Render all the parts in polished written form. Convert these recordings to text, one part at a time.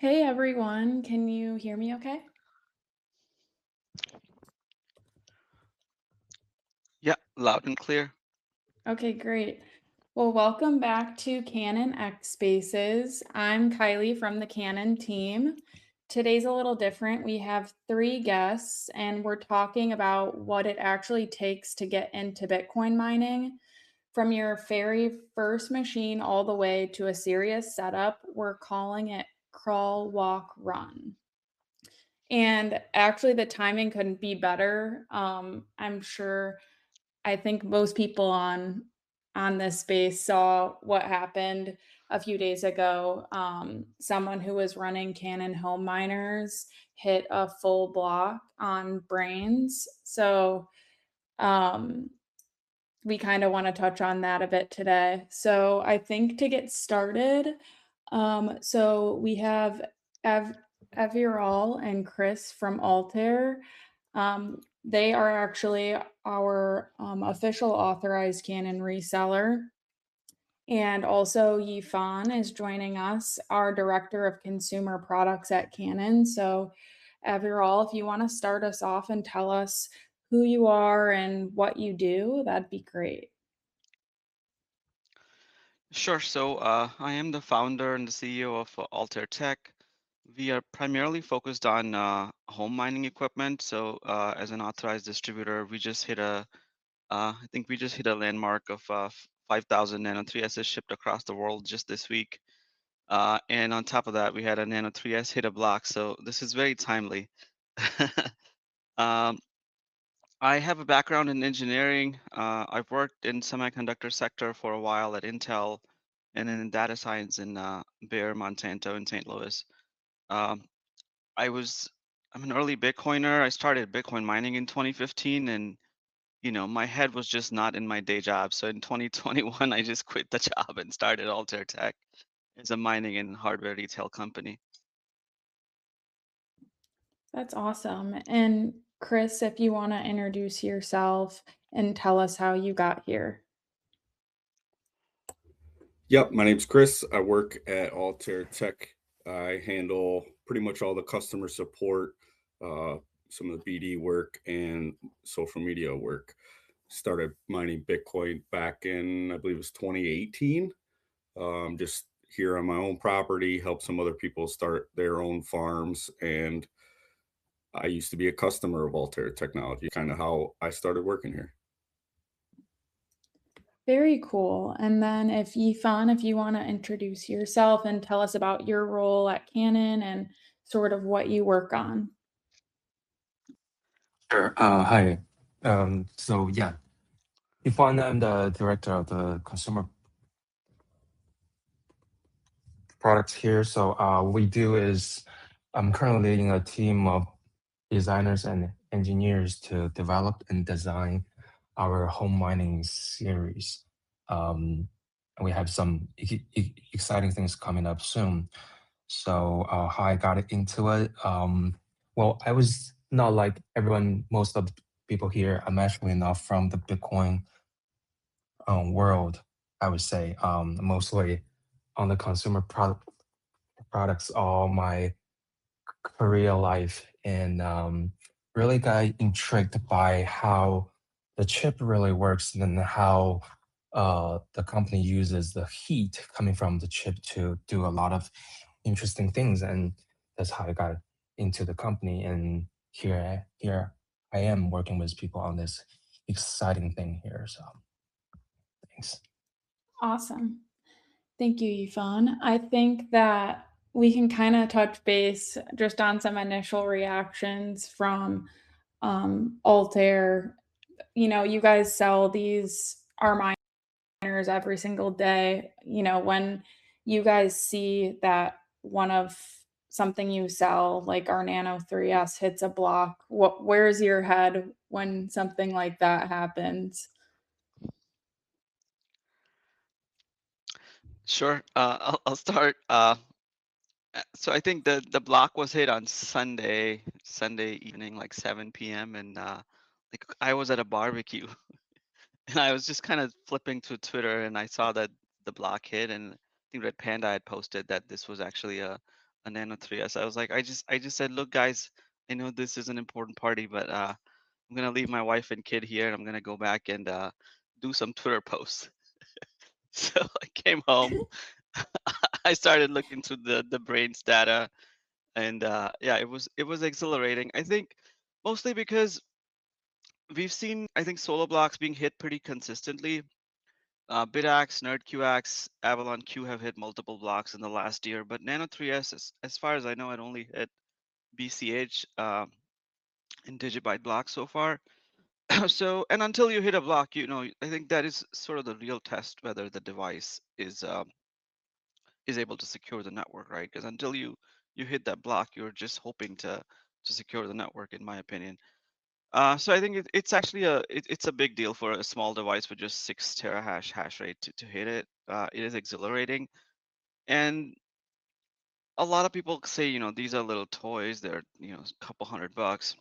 Hey everyone, can you hear me okay? Yeah, loud and clear. Okay, great. Well, welcome back to Canaan X Spaces. I'm Kylie from the Canon team. Today's a little different. We have three guests, and we're talking about what it actually takes to get into Bitcoin mining. From your very first machine all the way to a serious setup, we're calling it crawl, walk, run. And actually, the timing couldn't be better. I'm sure I think most people on this space saw what happened a few days ago. Someone who was running Canon home miners hit a full block on brains. So um, we kind of want to touch on that a bit today. So I think to get started, so we have Ev- Eviral and Chris from Altair. They are actually our official authorized Canon reseller. And also, Yifan is joining us, our director of consumer products at Canon. So, Eviral, if you want to start us off and tell us who you are and what you do, that'd be great. Sure. I am the founder and the CEO of Altair Tech. We are primarily focused on home mining equipment. As an authorized distributor, I think we just hit a landmark of 5,000 Nano 3Ss shipped across the world just this week. And on top of that, we had a Nano 3S hit a block. So this is very timely. um, I have a background in engineering. I've worked in semiconductor sector for a while at Intel and then in data science in Bear, Monsanto, and St. Louis. Um, I was I'm an early Bitcoiner. I started Bitcoin mining in 2015, and my head was just not in my day job. So in 2021, I just quit the job and started Altair Tech as a mining and hardware retail company. That's awesome. And Chris, if you want to introduce yourself and tell us how you got here. Yep, my name's Chris. I work at Altair Tech. I handle pretty much all the customer support, uh, some of the BD work, and social media work. Started mining Bitcoin back in, I believe it was 2018. Just here on my own property, help some other people start their own farms. And I used to be a customer of Altair Technology, kind of how I started working here. Very cool. And then if you want to introduce yourself and tell us about your role at Canon and sort of what you work on. Sure. Hi. Yeah, Ifan, I'm the director of the consumer products here. What we do is I'm currently leading a team of designers and engineers to develop and design our home mining series. And we have some exciting things coming up soon. How I got into it? Well, I was not like everyone, most of the people here. I'm actually not from the Bitcoin world, I would say. Mostly on the products all my career life, and really got intrigued by how the chip really works and then how the company uses the heat coming from the chip to do a lot of interesting things. And that's how I got into the company. And here I am working with people on this exciting thing here. So thanks. Awesome. Thank you, Yifan. I think that we can kind of touch base just on some initial reactions from Altair. You know, you guys sell these R miners every single day. You know, when you guys see that one of something you sell, like our Nano 3S, hits a block, where's your head when something like that happens? Sure. I'll start. So I think the block was hit on Sunday evening, like 7 p.m. And like I was at a barbecue and I was just kind of flipping through Twitter and I saw that the block hit, and I think Red Panda had posted that this was actually a Nano 3S. I was like, I just said, look, guys, I know this is an important party, but I'm gonna leave my wife and kid here, and I'm gonna go back and do some Twitter posts. So I came home. I started looking through the brain's data, and yeah, it was exhilarating. I think mostly because we've seen, I think, solo blocks being hit pretty consistently. BitAxe, NerdQX, Avalon Q have hit multiple blocks in the last year, but Nano 3S, as far as I know, it only hit BCH in digibyte blocks so far. So, and until you hit a block, I think that is sort of the real test whether the device is able to secure the network, right? Because until you hit that block, you're just hoping to secure the network, in my opinion. So I think it's actually it's a big deal for a small device with just 6 terahash hash rate to hit it. It is exhilarating, and a lot of people say, these are little toys. They're a couple $100.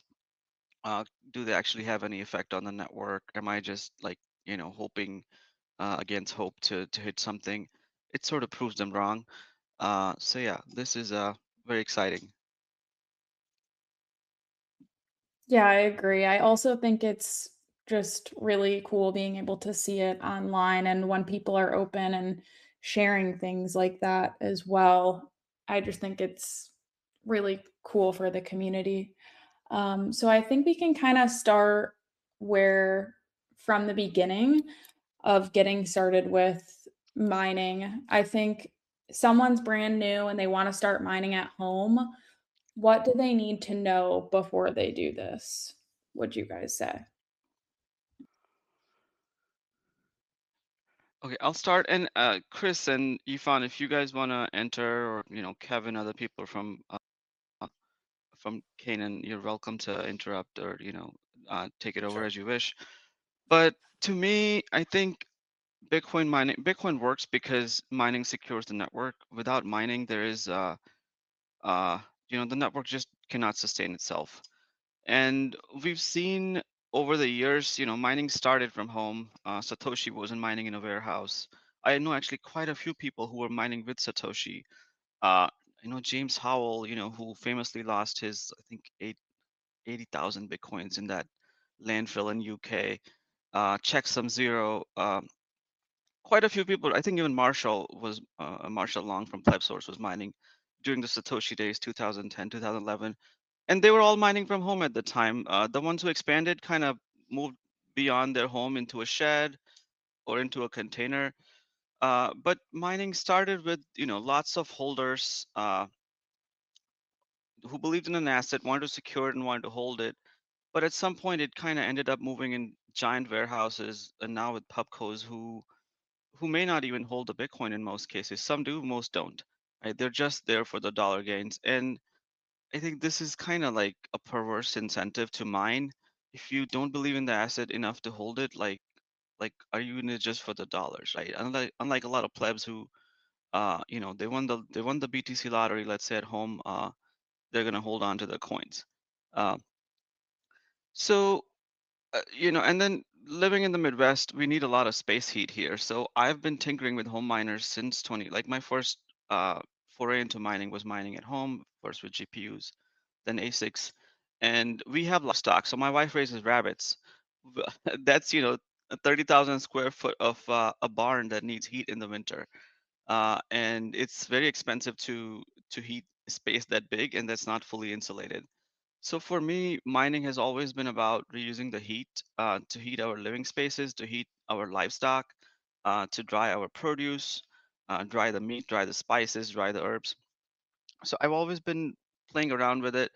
Uh, do they actually have any effect on the network? Am I just like hoping against hope to hit something? It sort of proves them wrong. So yeah, this is very exciting. Yeah, I agree. I also think it's just really cool being able to see it online and when people are open and sharing things like that as well. I just think it's really cool for the community. So I think we can kind of start where from the beginning of getting started with mining. I think someone's brand new and they want to start mining at home. What do they need to know before they do this? Would you guys say? Okay, I'll start. And Chris and Ifan, if you guys want to enter, or Kevin, other people from Canaan, you're welcome to interrupt or take it over Sure. as you wish. But to me, I think Bitcoin works because mining secures the network. Without mining, there is uh, the network just cannot sustain itself. And we've seen over the years, mining started from home. Satoshi wasn't mining in a warehouse. I know actually quite a few people who were mining with Satoshi. Uh, James Howell, who famously lost his, I think, 80,000 Bitcoins in that landfill in UK. Checksum Zero. Quite a few people, I think even Marshall Long from PlebSource was mining during the Satoshi days, 2010, 2011. And they were all mining from home at the time. The ones who expanded kind of moved beyond their home into a shed or into a container. But mining started with lots of holders who believed in an asset, wanted to secure it and wanted to hold it. But at some point, it kind of ended up moving in giant warehouses, and now with pubcos who may not even hold the Bitcoin in most cases. Some do, most don't. Right? They're just there for the dollar gains. And I think this is kind of like a perverse incentive to mine. If you don't believe in the asset enough to hold it, like are you in it just for the dollars, right? Unlike a lot of plebs who they won the BTC lottery, let's say at home, they're gonna hold on to their coins. Uh, so and then living in the Midwest, we need a lot of space heat here. So I've been tinkering with home miners since like my first foray into mining was mining at home, first with GPUs, then ASICs, and we have livestock. So my wife raises rabbits. That's 30,000 square foot of a barn that needs heat in the winter, and it's very expensive to heat space that big, and that's not fully insulated. So for me, mining has always been about reusing the heat to heat our living spaces, to heat our livestock, to dry our produce, dry the meat, dry the spices, dry the herbs. So I've always been playing around with it.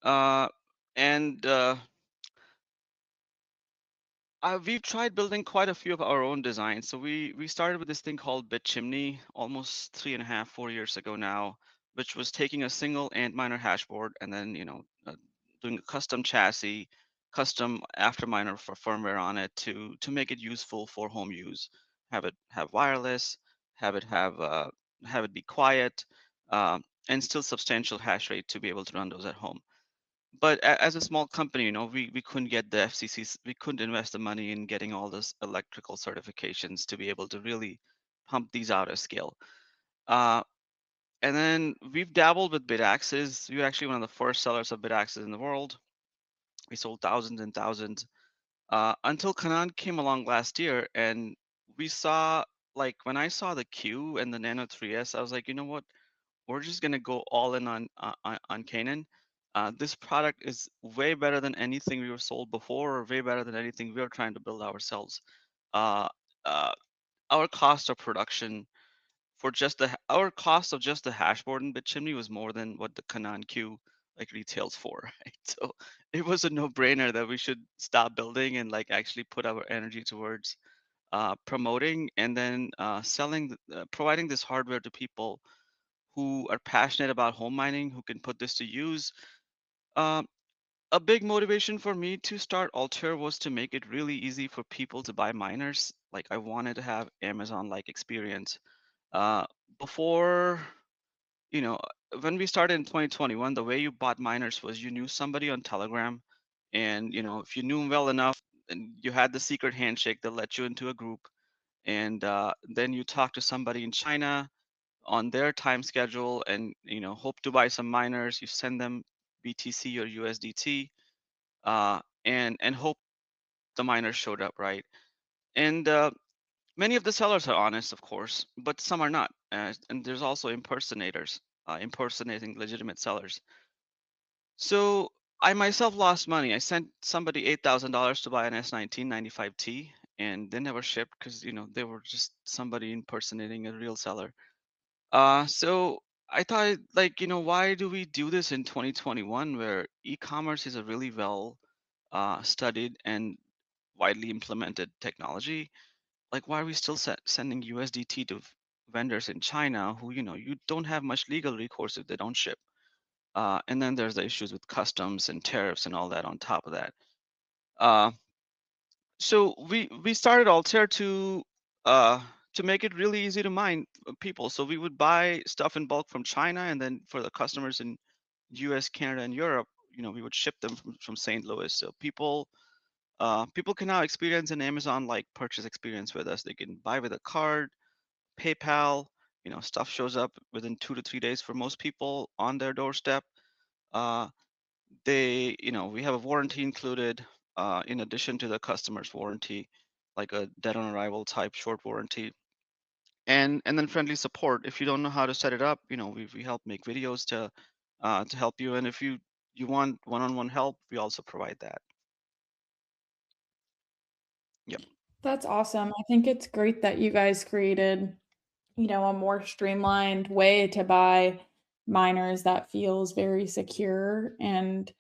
Uh, and we've tried building quite a few of our own designs. So we started with this thing called Bit Chimney almost 3.5, 4 years ago now, which was taking a single Antminer hashboard and then doing a custom chassis, custom afterminer for firmware on it to make it useful for home use. Have it have wireless, have it be quiet, uh, and still substantial hash rate to be able to run those at home. But as a small company, we couldn't get the FCC's, we couldn't invest the money in getting all those electrical certifications to be able to really pump these out at scale. Uh, And then we've dabbled with bid axes. We were actually one of the first sellers of bid axes in the world. We sold thousands and thousands until Canaan came along last year, and we saw, like, when I saw the Q and the Nano 3S, I was like, you know what? We're just gonna go all in on Canaan. This product is way better than anything we were sold before, or way better than anything we were trying to build ourselves. Uh, uh, our cost of production for just our cost of just the hashboard in Bitchimney was more than what the Canaan Q like retails for, right? So it was a no-brainer that we should stop building and like actually put our energy towards promoting and then selling, providing this hardware to people who are passionate about home mining, who can put this to use. Um, a big motivation for me to start Altair was to make it really easy for people to buy miners. Like I wanted to have Amazon-like experience. Uh, before, you know, when we started in 2021, the way you bought miners was you knew somebody on Telegram, and if you knew 'em well enough, and you had the secret handshake that let you into a group, and then you talk to somebody in China on their time schedule, and hope to buy some miners. You send them BTC or USDT, and hope the miners showed up, right? And many of the sellers are honest, of course, but some are not. And there's also impersonators impersonating legitimate sellers. So I myself lost money. I sent somebody $8,000 to buy an S19 95T, and they never shipped because they were just somebody impersonating a real seller. So I thought, like, why do we do this in 2021 where e-commerce is a really well studied and widely implemented technology? Like, why are we still sending USDT to vendors in China who, you don't have much legal recourse if they don't ship? And then there's the issues with customs and tariffs and all that on top of that. Uh, so we started Altair to make it really easy to mine people. So we would buy stuff in bulk from China, and then for the customers in US, Canada, and Europe, we would ship them from St. Louis. So people can now experience an Amazon-like purchase experience with us. They can buy with a card, PayPal. Stuff shows up within 2 to 3 days for most people on their doorstep. Uh, we have a warranty included in addition to the customer's warranty, like a dead on arrival type short warranty, and then friendly support. If you don't know how to set it up, we help make videos to help you, and if you want one-on-one help, we also provide that. Yep. That's awesome. I think it's great that you guys created, a more streamlined way to buy miners that feels very secure, and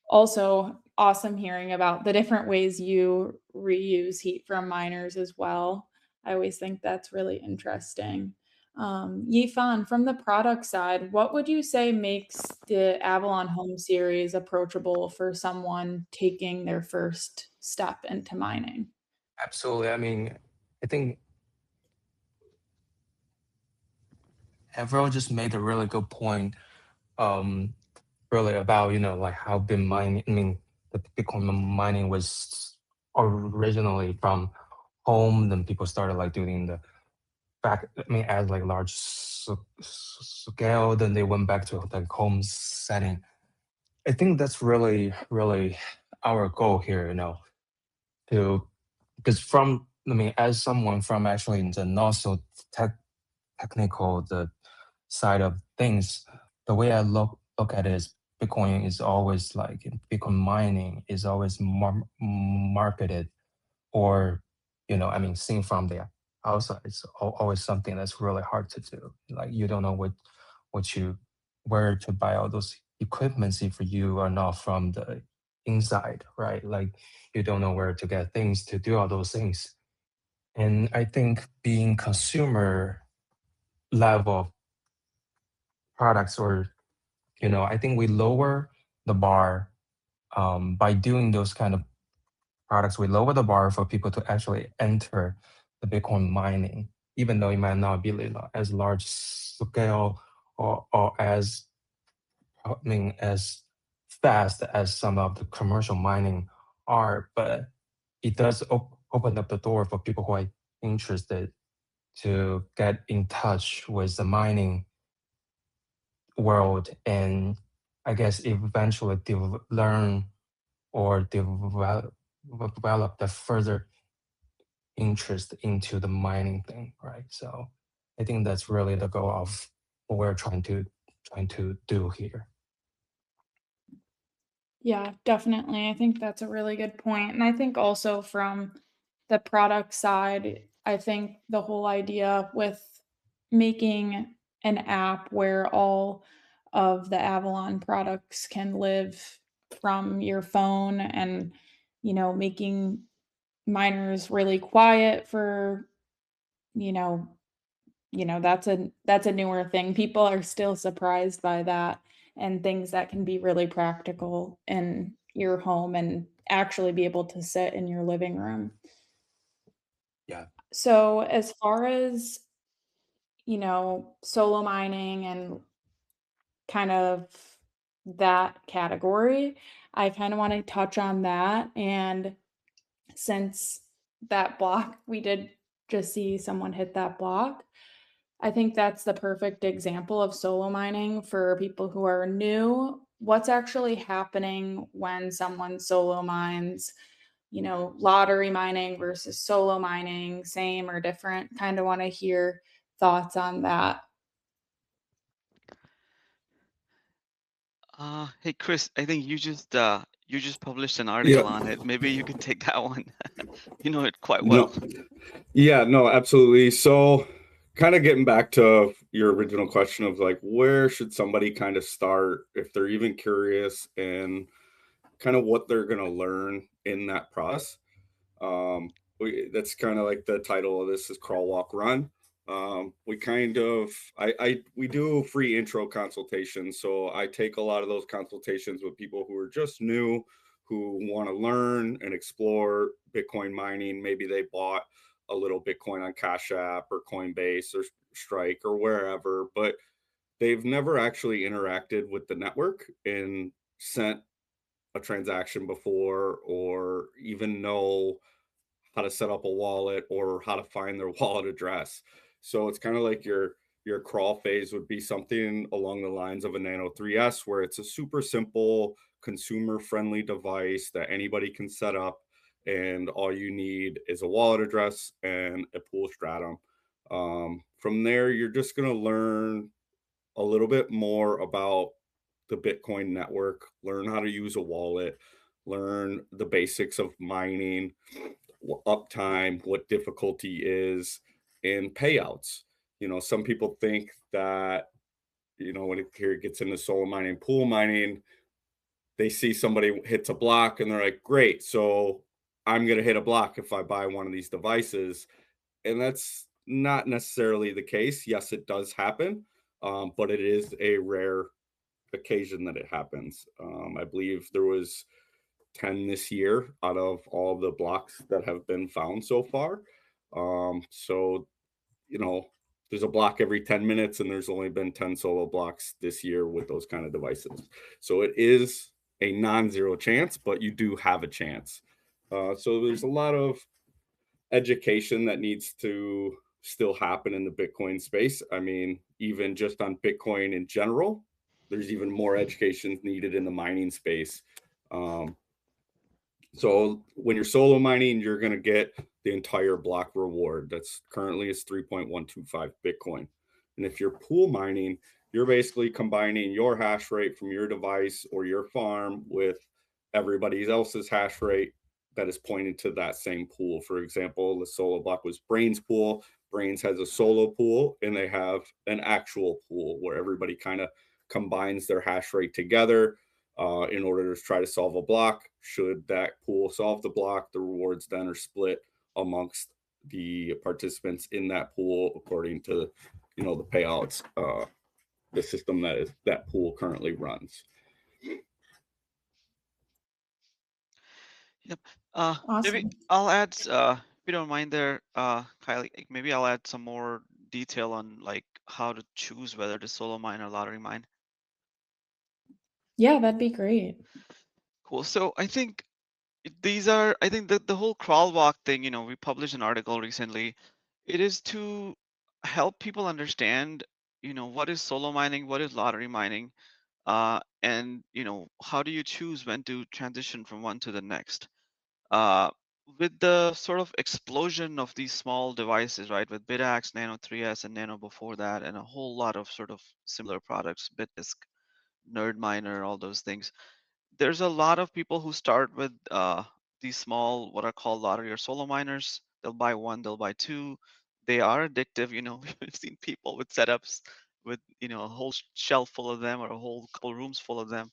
also awesome hearing about the different ways you reuse heat from miners as well. I always think that's really interesting. Yifan, from the product side, what would you say makes the Avalon Home series approachable for someone taking their first step into mining? Absolutely. I mean, I think Avril just made a really good point, um, really about, like how been mining, I mean, the Bitcoin mining was originally from home, then people started like doing the back, I mean, as like large scale, then they went back to like home setting. I think that's really, really our goal here, to, because I mean, as someone from actually the not so technical, the side of things, the way I look at it is Bitcoin is always like Bitcoin mining is always marketed, or I mean, seen from the outside, it's always something that's really hard to do. Like you don't know what you where to buy all those equipments if you are not from the inside, right? Like you don't know where to get things to do all those things. And I think being consumer level products, or I think we lower the bar, by doing those kind of products. We lower the bar for people to actually enter the Bitcoin mining, even though it might not be as large scale, or as, I mean, as fast as some of the commercial mining are, but it does open up the door for people who are interested to get in touch with the mining world, and I guess eventually learn or develop the further interest into the mining thing, right? So I think that's really the goal of what we're trying to do here. Yeah, definitely. I think that's a really good point. And I think also from the product side, I think the whole idea with making an app where all of the Avalon products can live from your phone and, making miners really quiet for, you know, that's a newer thing. People are still surprised by that and things that can be really practical in your home and actually be able to sit in your living room. Yeah. So as far as, solo mining and kind of that category, I kind of want to touch on that. And since that block, we did just see someone hit that block. I think that's the perfect example of solo mining for people who are new. What's actually happening when someone solo mines, lottery mining versus solo mining, same or different? Kind of want to hear thoughts on that. Hey Chris, I think you just published an Yeah. article on it. Maybe you can take that one. You know it quite No. well. Yeah, no, absolutely. So kind of getting back to your original question of like, where should somebody kind of start if they're even curious and kind of what they're going to learn in that process. That's kind of like the title of this is Crawl, Walk, Run. We do free intro consultations. So I take a lot of those consultations with people who are just new, who want to learn and explore Bitcoin mining. Maybe they bought a little Bitcoin on Cash App or Coinbase or Strike or wherever, but they've never actually interacted with the network and sent a transaction before or even know how to set up a wallet or how to find their wallet address. So it's kind of like your crawl phase would be something along the lines of a Nano 3S where it's a super simple consumer friendly device that anybody can set up and all you need is a wallet address and a pool stratum. From there you're just going to learn a little bit more about the Bitcoin network, learn how to use a wallet, learn the basics of mining, uptime, what difficulty is, and payouts. Some people think that, when it gets into solo mining, pool mining, they see somebody hits a block and they're like, great, so I'm going to hit a block if I buy one of these devices. And that's not necessarily the case. Yes, it does happen, but it is a rare occasion that it happens. I believe there was 10 this year out of all the blocks that have been found so far. So, you know, there's a block every 10 minutes, and there's only been 10 solo blocks this year with those kind of devices. So it is a non-zero chance, but you do have a chance. So there's a lot of education that needs to still happen in the Bitcoin space. I mean, even just on Bitcoin in general, there's even more education needed in the mining space. So when you're solo mining, you're going to get the entire block reward. That's currently is 3.125 Bitcoin. And if you're pool mining, you're basically combining your hash rate from your device or your farm with everybody else's hash rate that is pointed to that same pool. For example, the solo block was Brains pool. Brains has a solo pool and they have an actual pool where everybody kind of combines their hash rate together in order to try to solve a block. Should that pool solve the block, the rewards then are split amongst the participants in that pool according to, the payouts, the system that pool currently runs. Yep. Maybe Awesome. I'll add, if you don't mind there, Kylie, maybe I'll add some more detail on like how to choose whether to solo mine or lottery mine. Yeah, that'd be great. Cool. So I think I think the whole crawl walk thing, we published an article recently. It is to help people understand, what is solo mining, what is lottery mining, and how do you choose when to transition from one to the next. uh, with the sort of explosion of these small devices, right, with BitAxe, Nano 3S, and Nano before that, and a whole lot of sort of similar products, BitDisk, NerdMiner, all those things, there's a lot of people who start with these small, what are called lottery or solo miners. They'll buy one, they'll buy two. They are addictive. We've seen people with setups with, a whole shelf full of them or a whole couple rooms full of them.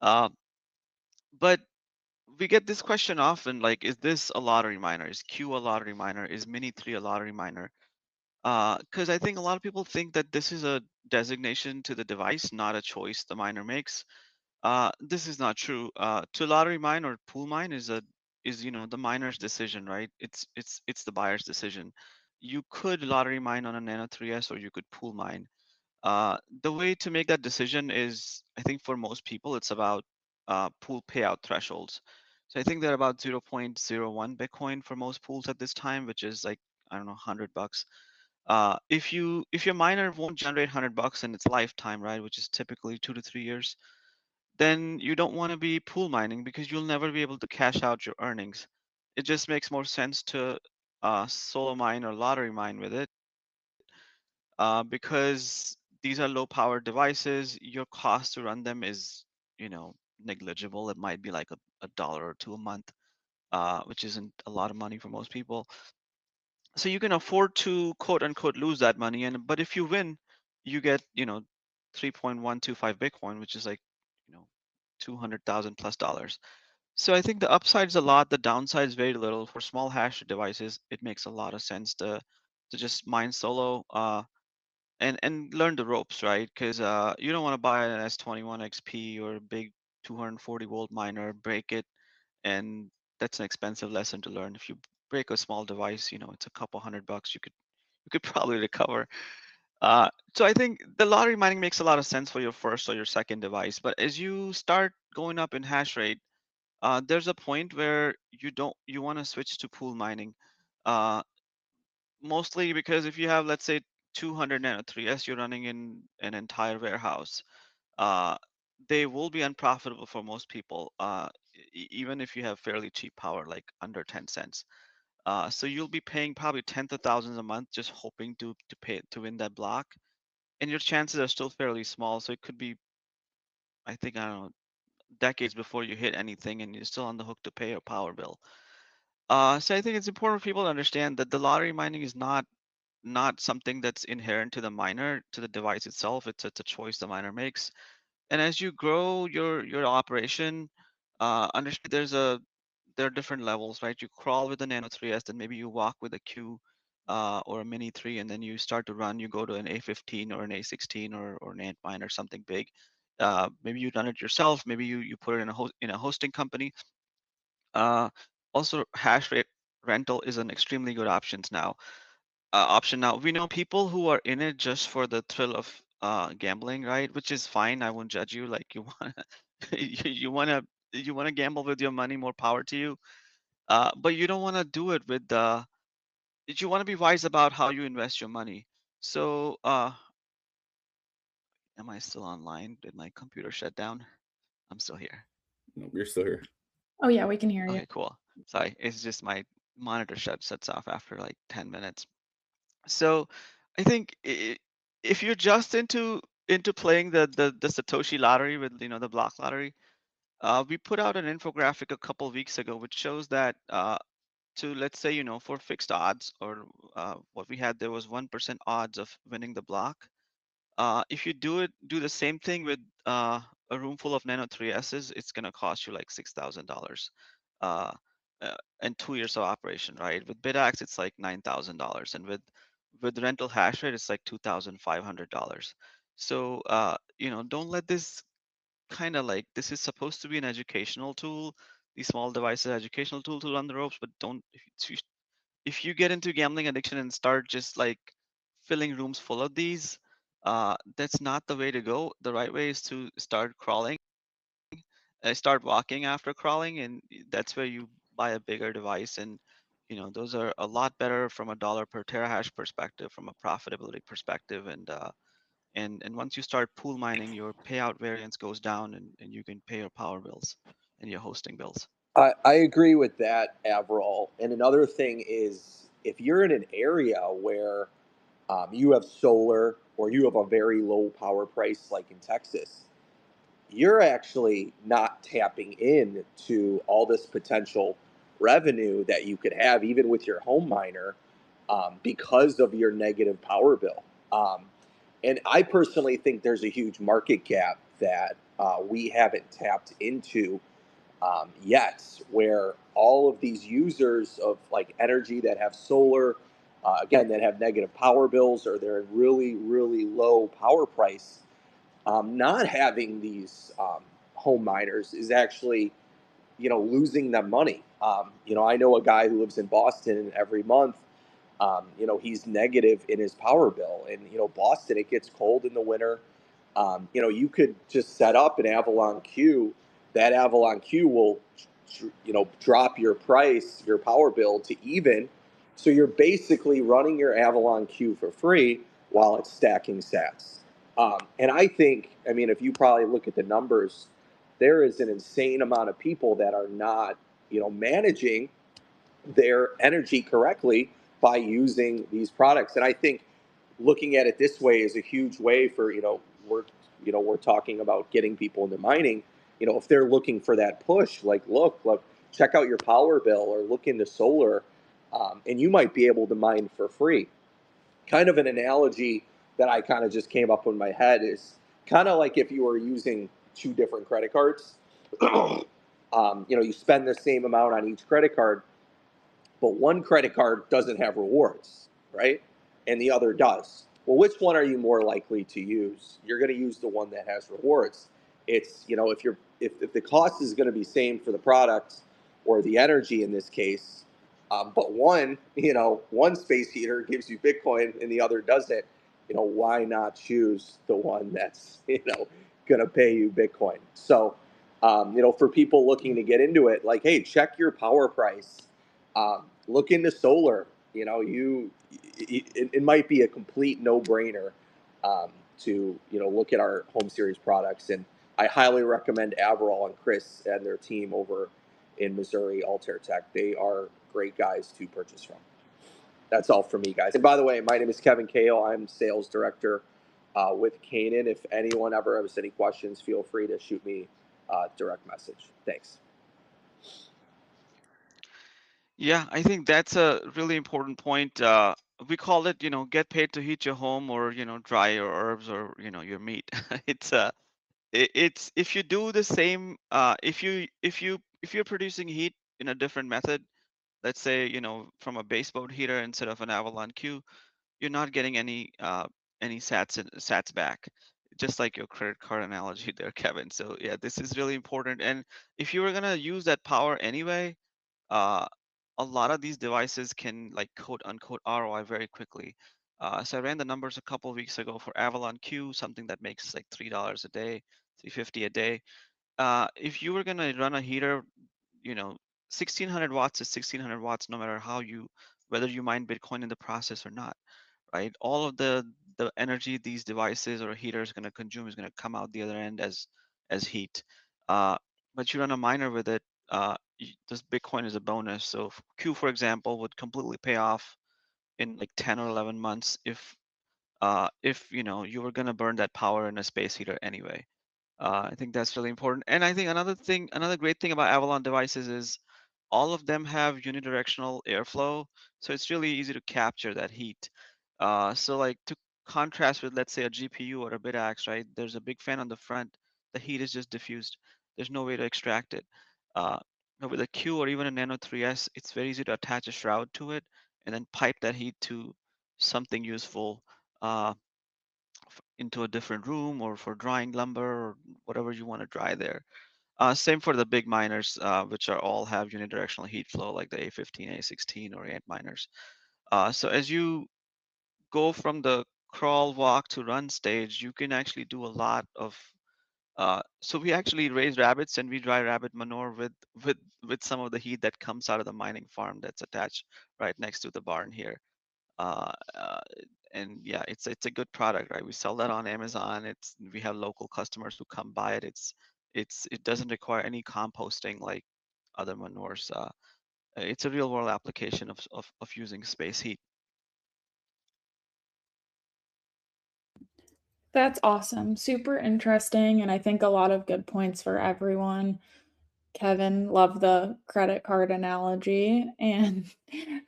Uh, but we get this question often, like, is this a lottery miner? Is Q a lottery miner? Is Mini 3 a lottery miner? Because I think a lot of people think that this is a designation to the device, not a choice the miner makes. This is not true. To lottery mine or pool mine is the miner's decision, right? It's the buyer's decision. You could lottery mine on a Nano 3S or you could pool mine. The way to make that decision is, I think for most people, it's about pool payout thresholds. So I think they're about 0.01 Bitcoin for most pools at this time, which is like, I don't know, $100. If your miner won't generate $100 in its lifetime, right, which is typically 2 to 3 years, then you don't want to be pool mining because you'll never be able to cash out your earnings. It just makes more sense to solo mine or lottery mine with it, because these are low power devices. Your cost to run them is, negligible. It might be like a dollar or two a month, which isn't a lot of money for most people. So you can afford to quote unquote lose that money. But if you win, you get, 3.125 Bitcoin, which is like, 200,000 plus dollars. So I think the upside is a lot, the downside is very little. For small hash devices, it makes a lot of sense to just mine solo, and learn the ropes, right? Because you don't want to buy an S21 XP or a big 240-volt miner, break it, and that's an expensive lesson to learn. If you break a small device, it's a couple $100 you could probably recover. So I think the lottery mining makes a lot of sense for your first or your second device, but as you start going up in hash rate, there's a point where you want to switch to pool mining, uh, mostly because if you have, let's say, 200 Nano 3S you're running in an entire warehouse, uh, they will be unprofitable for most people, even if you have fairly cheap power, like under 10 cents. So you'll be paying probably tens of thousands a month just hoping to win that block, and your chances are still fairly small. So it could be, I think, I don't know, decades before you hit anything, and you're still on the hook to pay a power bill. So I think it's important for people to understand that the lottery mining is not something that's inherent to the miner, to the device itself. It's a choice the miner makes. And as you grow your operation, understand there are different levels, right? You crawl with the Nano 3S, then maybe you walk with a Q, or a Mini 3, and then you start to run. You go to an A15 or an A16 or an Antmine or something big. Maybe you run it yourself. Maybe you put it in a hosting company. Uh, Also, hash rate rental is an extremely good option now. We know people who are in it just for the thrill of gambling, right? Which is fine. I won't judge you. Like, you wanna you wanna gamble with your money, more power to you. But you don't want to do it with the. You want to be wise about how you invest your money. So, am I still online? Did my computer shut down? I'm still here. No, you're still here. Oh yeah, we can hear you. Okay, cool. Sorry, it's just my monitor shuts off after like 10 minutes. So I think, if you're just into playing the Satoshi lottery with, the block lottery, we put out an infographic a couple weeks ago which shows that, to, let's say, for fixed odds, or what we had, there was 1% odds of winning the block. If you do the same thing with a room full of Nano 3Ss, it's gonna cost you like $6,000, uh, and 2 years of operation, right? With BitAxe, it's like $9,000, and with rental hash rate, it's like $2,500. So, don't let this kind of, like, this is supposed to be an educational tool. These small devices, educational tool to run the ropes, but don't if you get into gambling addiction and start just like filling rooms full of these, that's not the way to go. The right way is to start crawling, start walking after crawling, and that's where you buy a bigger device. And those are a lot better from a dollar per terahash perspective, from a profitability perspective, and And once you start pool mining, your payout variance goes down, and you can pay your power bills and your hosting bills. I agree with that, Avril. And another thing is if you're in an area where you have solar or you have a very low power price, like in Texas, you're actually not tapping into all this potential revenue that you could have even with your home miner because of your negative power bill. And I personally think there's a huge market gap that we haven't tapped into yet, where all of these users of like energy that have solar, again, that have negative power bills or they're in really, really low power price, not having these home miners is actually, losing them money. I know a guy who lives in Boston, and every month, he's negative in his power bill. And Boston, it gets cold in the winter. You could just set up an Avalon Q. That Avalon Q will, drop your price, your power bill to even. So you're basically running your Avalon Q for free while it's stacking sats. And I think, I mean, if you probably look at the numbers, there is an insane amount of people that are not, managing their energy correctly by using these products. And I think looking at it this way is a huge way for, we're talking about getting people into mining. If they're looking for that push, like, look, check out your power bill or look into solar, and you might be able to mine for free. Kind of an analogy that I kind of just came up in my head is kind of like if you were using two different credit cards. You spend the same amount on each credit card, but one credit card doesn't have rewards, right? And the other does. Well, which one are you more likely to use? You're going to use the one that has rewards. It's, if the cost is going to be same for the product or the energy in this case, but one space heater gives you Bitcoin and the other doesn't, why not choose the one that's, going to pay you Bitcoin? So, for people looking to get into it, like, hey, check your power price. Look into solar. It might be a complete no-brainer to look at our home series products, and I highly recommend Averell and Chris and their team over in Missouri, Altair Tech. They are great guys to purchase from. That's all for me, guys. And by the way, my name is Kevin Cahill. I'm sales director with Canaan. If anyone ever has any questions, feel free to shoot me a direct message. Thanks. Yeah, I think that's a really important point. We call it, get paid to heat your home, or, dry your herbs, or, your meat. It's if you do the same, if you're producing heat in a different method, let's say, from a baseboard heater instead of an Avalon Q, you're not getting any sats back. Just like your credit card analogy there, Kevin. So yeah, this is really important. And if you were gonna use that power anyway, uh, a lot of these devices can, like, quote unquote ROI very quickly. So I ran the numbers a couple of weeks ago for Avalon Q, something that makes like $3 a day, 350 a day. If you were gonna run a heater, 1600 watts is 1600 watts, no matter whether you mine Bitcoin in the process or not, right? All of the energy these devices or heaters going to consume is going to come out the other end as heat. Uh, but you run a miner with it, this Bitcoin is a bonus. So Q, for example, would completely pay off in like 10 or 11 months if you were going to burn that power in a space heater anyway. I think that's really important. And I think another great thing about Avalon devices is all of them have unidirectional airflow, so it's really easy to capture that heat. So like, to contrast with, let's say, a GPU or a BitAx, right? There's a big fan on the front. The heat is just diffused. There's no way to extract it. Uh, but with a Q or even a Nano 3S, it's very easy to attach a shroud to it and then pipe that heat to something useful. Into a different room, or for drying lumber, or whatever you want to dry there. Same for the big miners, which are all have unidirectional heat flow, like the A15, A16, or Ant miners. So as you go from the crawl, walk to run stage, you can actually do a lot of. So we actually raise rabbits and we dry rabbit manure with some of the heat that comes out of the mining farm that's attached right next to the barn here. Uh, uh, and yeah, it's a good product, right? We sell that on Amazon. We have local customers who come buy it. It doesn't require any composting like other manures. It's a real world application of using space heat. That's awesome. Super interesting. And I think a lot of good points for everyone. Kevin, love the credit card analogy. And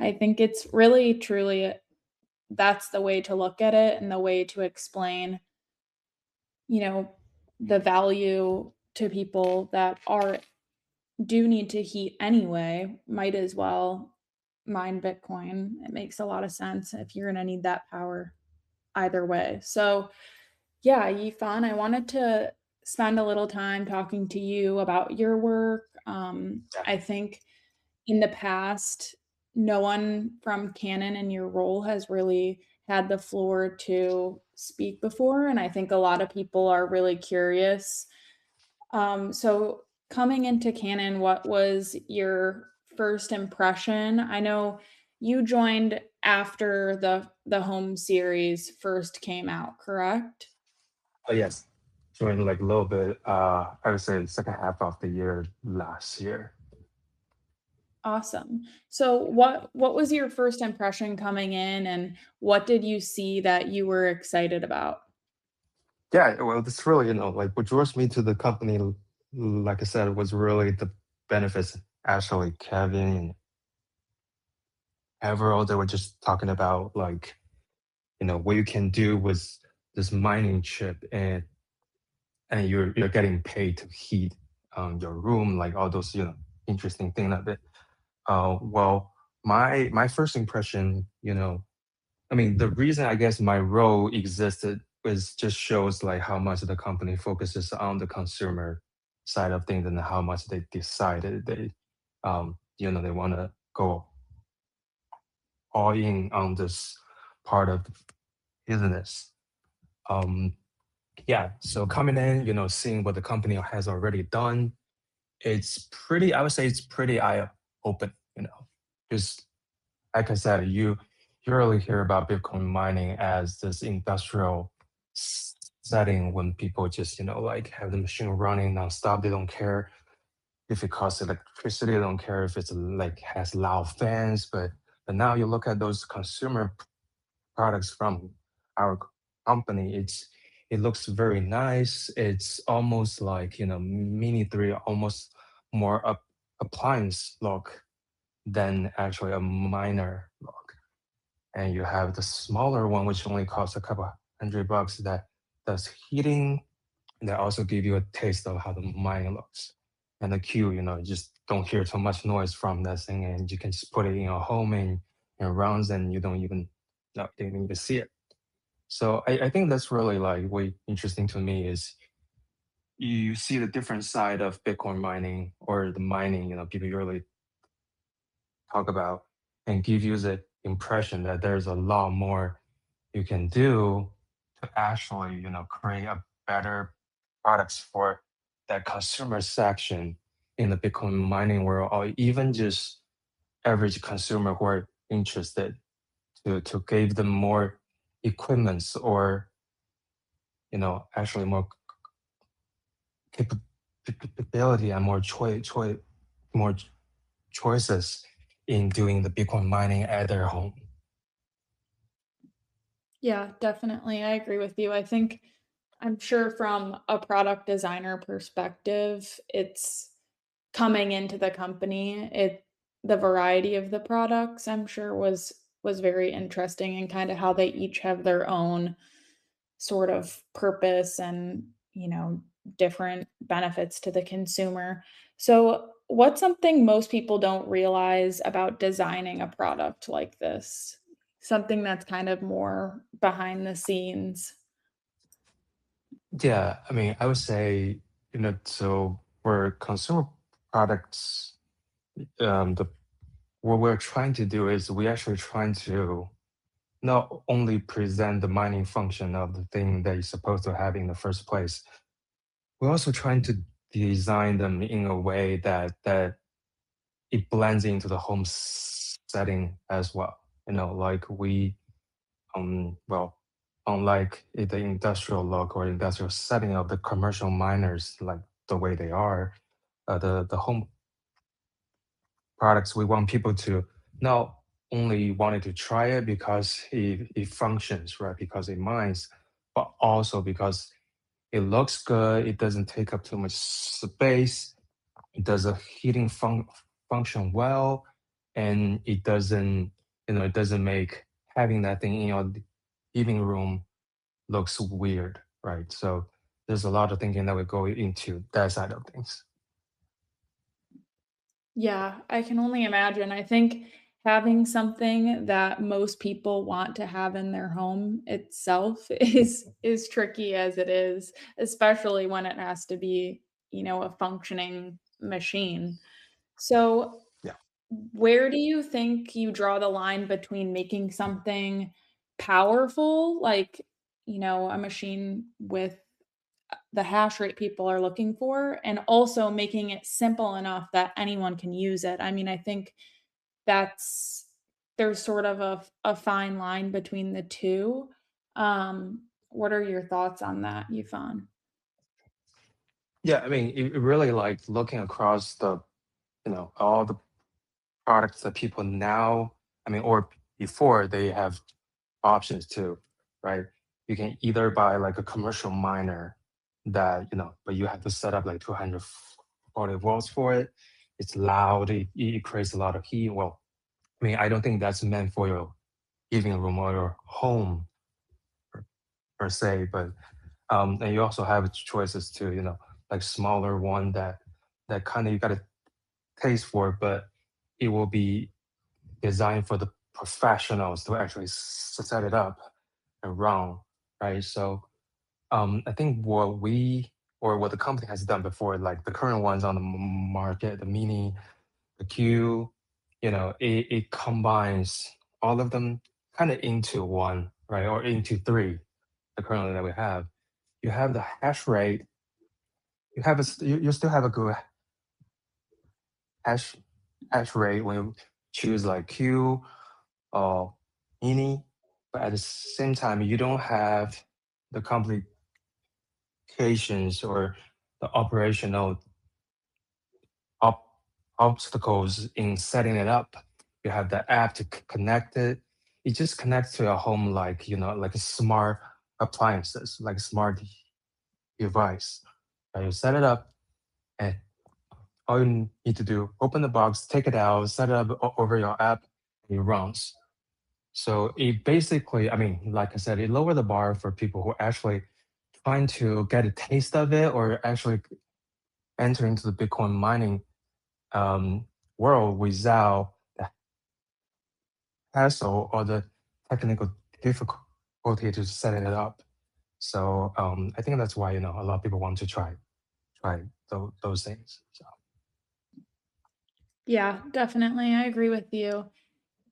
I think it's really, truly, that's the way to look at it and the way to explain, you know, the value to people that do need to heat anyway, might as well mine Bitcoin. It makes a lot of sense if you're going to need that power either way. So, yeah, Yifan, I wanted to spend a little time talking to you about your work. Yeah. I think in the past, no one from Canon in your role has really had the floor to speak before. And I think a lot of people are really curious. So coming into Canon, what was your first impression? I know you joined after the home series first came out, correct? Oh, yes. Joined like a little bit, I would say the second half of the year last year. Awesome. So what was your first impression coming in and what did you see that you were excited about? Yeah, well, that's really, like what draws me to the company, like I said, was really the benefits. Actually, Kevin and Everall, they were just talking about like, what you can do with this mining chip, and you're getting paid to heat your room, like all those, interesting thing of it. Well, my first impression, I mean, the reason I guess my role existed was just shows like how much the company focuses on the consumer side of things and how much they decided they want to go all in on this part of the business. Um, yeah, so coming in, seeing what the company has already done, I would say it's pretty eye open, because like I said, you really hear about Bitcoin mining as this industrial setting when people just like have the machine running nonstop. They don't care if it costs electricity. They don't care if it's like has loud fans. But now you look at those consumer products from our company. It looks very nice. It's almost like Mini 3, almost more appliance look than actually a minor look. And you have the smaller one, which only costs a couple $100 that does heating. That also give you a taste of how the mining looks. And the Q, you just don't hear too much noise from that thing, and you can just put it in your home and runs, and you don't even see it. So I think that's really like way interesting to me is you see the different side of Bitcoin mining or the mining, people really talk about and give you the impression that there's a lot more you can do to actually, create a better products for that consumer section in the Bitcoin mining world, or even just average consumer who are interested to give them more equipments or, actually more capability and more choices in doing the Bitcoin mining at their home. Yeah, definitely. I agree with you. I'm sure from a product designer perspective, it's coming into the company. The variety of the products I'm sure was very interesting and kind of how they each have their own sort of purpose and, different benefits to the consumer. So, what's something most people don't realize about designing a product like this? Something that's kind of more behind the scenes. Yeah, I mean, I would say, so for consumer products, the what we're trying to do is we actually trying to not only present the mining function of the thing that you're supposed to have in the first place, we're also trying to design them in a way that it blends into the home setting as well. Like we well, unlike the industrial look or industrial setting of the commercial miners, like the way they are, the home products, we want people to not only wanted to try it because it functions, right? Because it mines, but also because it looks good, it doesn't take up too much space, it does a heating function well, and it doesn't, it doesn't make having that thing in your living room looks weird, right? So there's a lot of thinking that would go into that side of things. Yeah, I can only imagine. I think having something that most people want to have in their home itself is tricky as it is, especially when it has to be, a functioning machine. So, Yeah. where do you think you draw the line between making something powerful, like, a machine with the hash rate people are looking for, and also making it simple enough that anyone can use it? I mean, I think that's there's sort of a fine line between the two. What are your thoughts on that, Yufan? Yeah, I mean, it really like looking across the, all the products that people now, I mean, or before they have options too, right? You can either buy like a commercial miner that, but you have to set up like 240 volts for it. It's loud, it creates a lot of heat. Well, I mean, I don't think that's meant for your living room or your home per se, but and you also have choices too, like smaller one that kind of you got to taste for, but it will be designed for the professionals to actually set it up and run, right? So I think what we or what the company has done before, like the current ones on the market, the Mini, the Q, it combines all of them kind of into one, right, or into three. The currently that we have, you have the hash rate. You still have a good hash hash rate when you choose like Q or Mini, but at the same time, you don't have the complications or the operational ob- obstacles in setting it up. You have the app to connect it. It just connects to your home like, like a smart appliances, like a smart device. You set it up, and all you need to do, open the box, take it out, set it up over your app, and it runs. So it basically, I mean, like I said, it lowered the bar for people who actually trying to get a taste of it or actually enter into the Bitcoin mining um, world without the hassle or the technical difficulty to setting it up. So I think that's why a lot of people want to try those things. So. Yeah, definitely. I agree with you.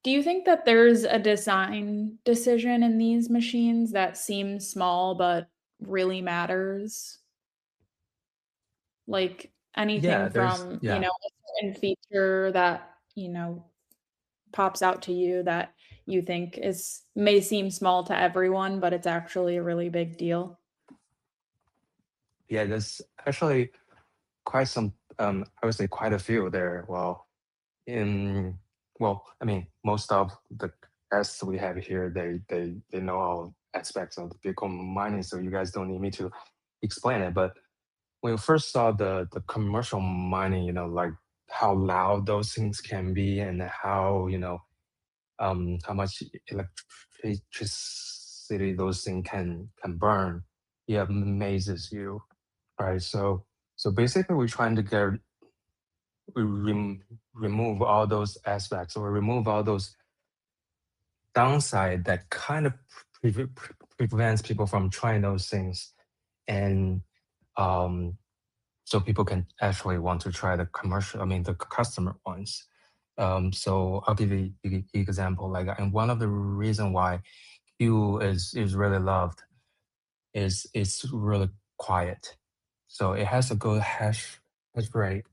Do you think that there's a design decision in these machines that seems small but really matters? Like Yeah, anything there's from, yeah. a certain feature that, pops out to you that you think is may seem small to everyone, but it's actually a really big deal? Yeah, there's actually quite some, I would say quite a few there. Well, I mean, most of the guests we have here, they know all aspects of the Bitcoin mining, so you guys don't need me to explain it. But when you first saw the commercial mining, like how loud those things can be and how much electricity those things can burn, it amazes you, right? So basically, we're trying to we remove all those aspects or remove all those downside that kind of prevents people from trying those things, and um, so people can actually want to try the commercial, I mean the customer ones. So I'll give you an example. Like, and one of the reason why Q is really loved is it's really quiet. So it has a good hash rate,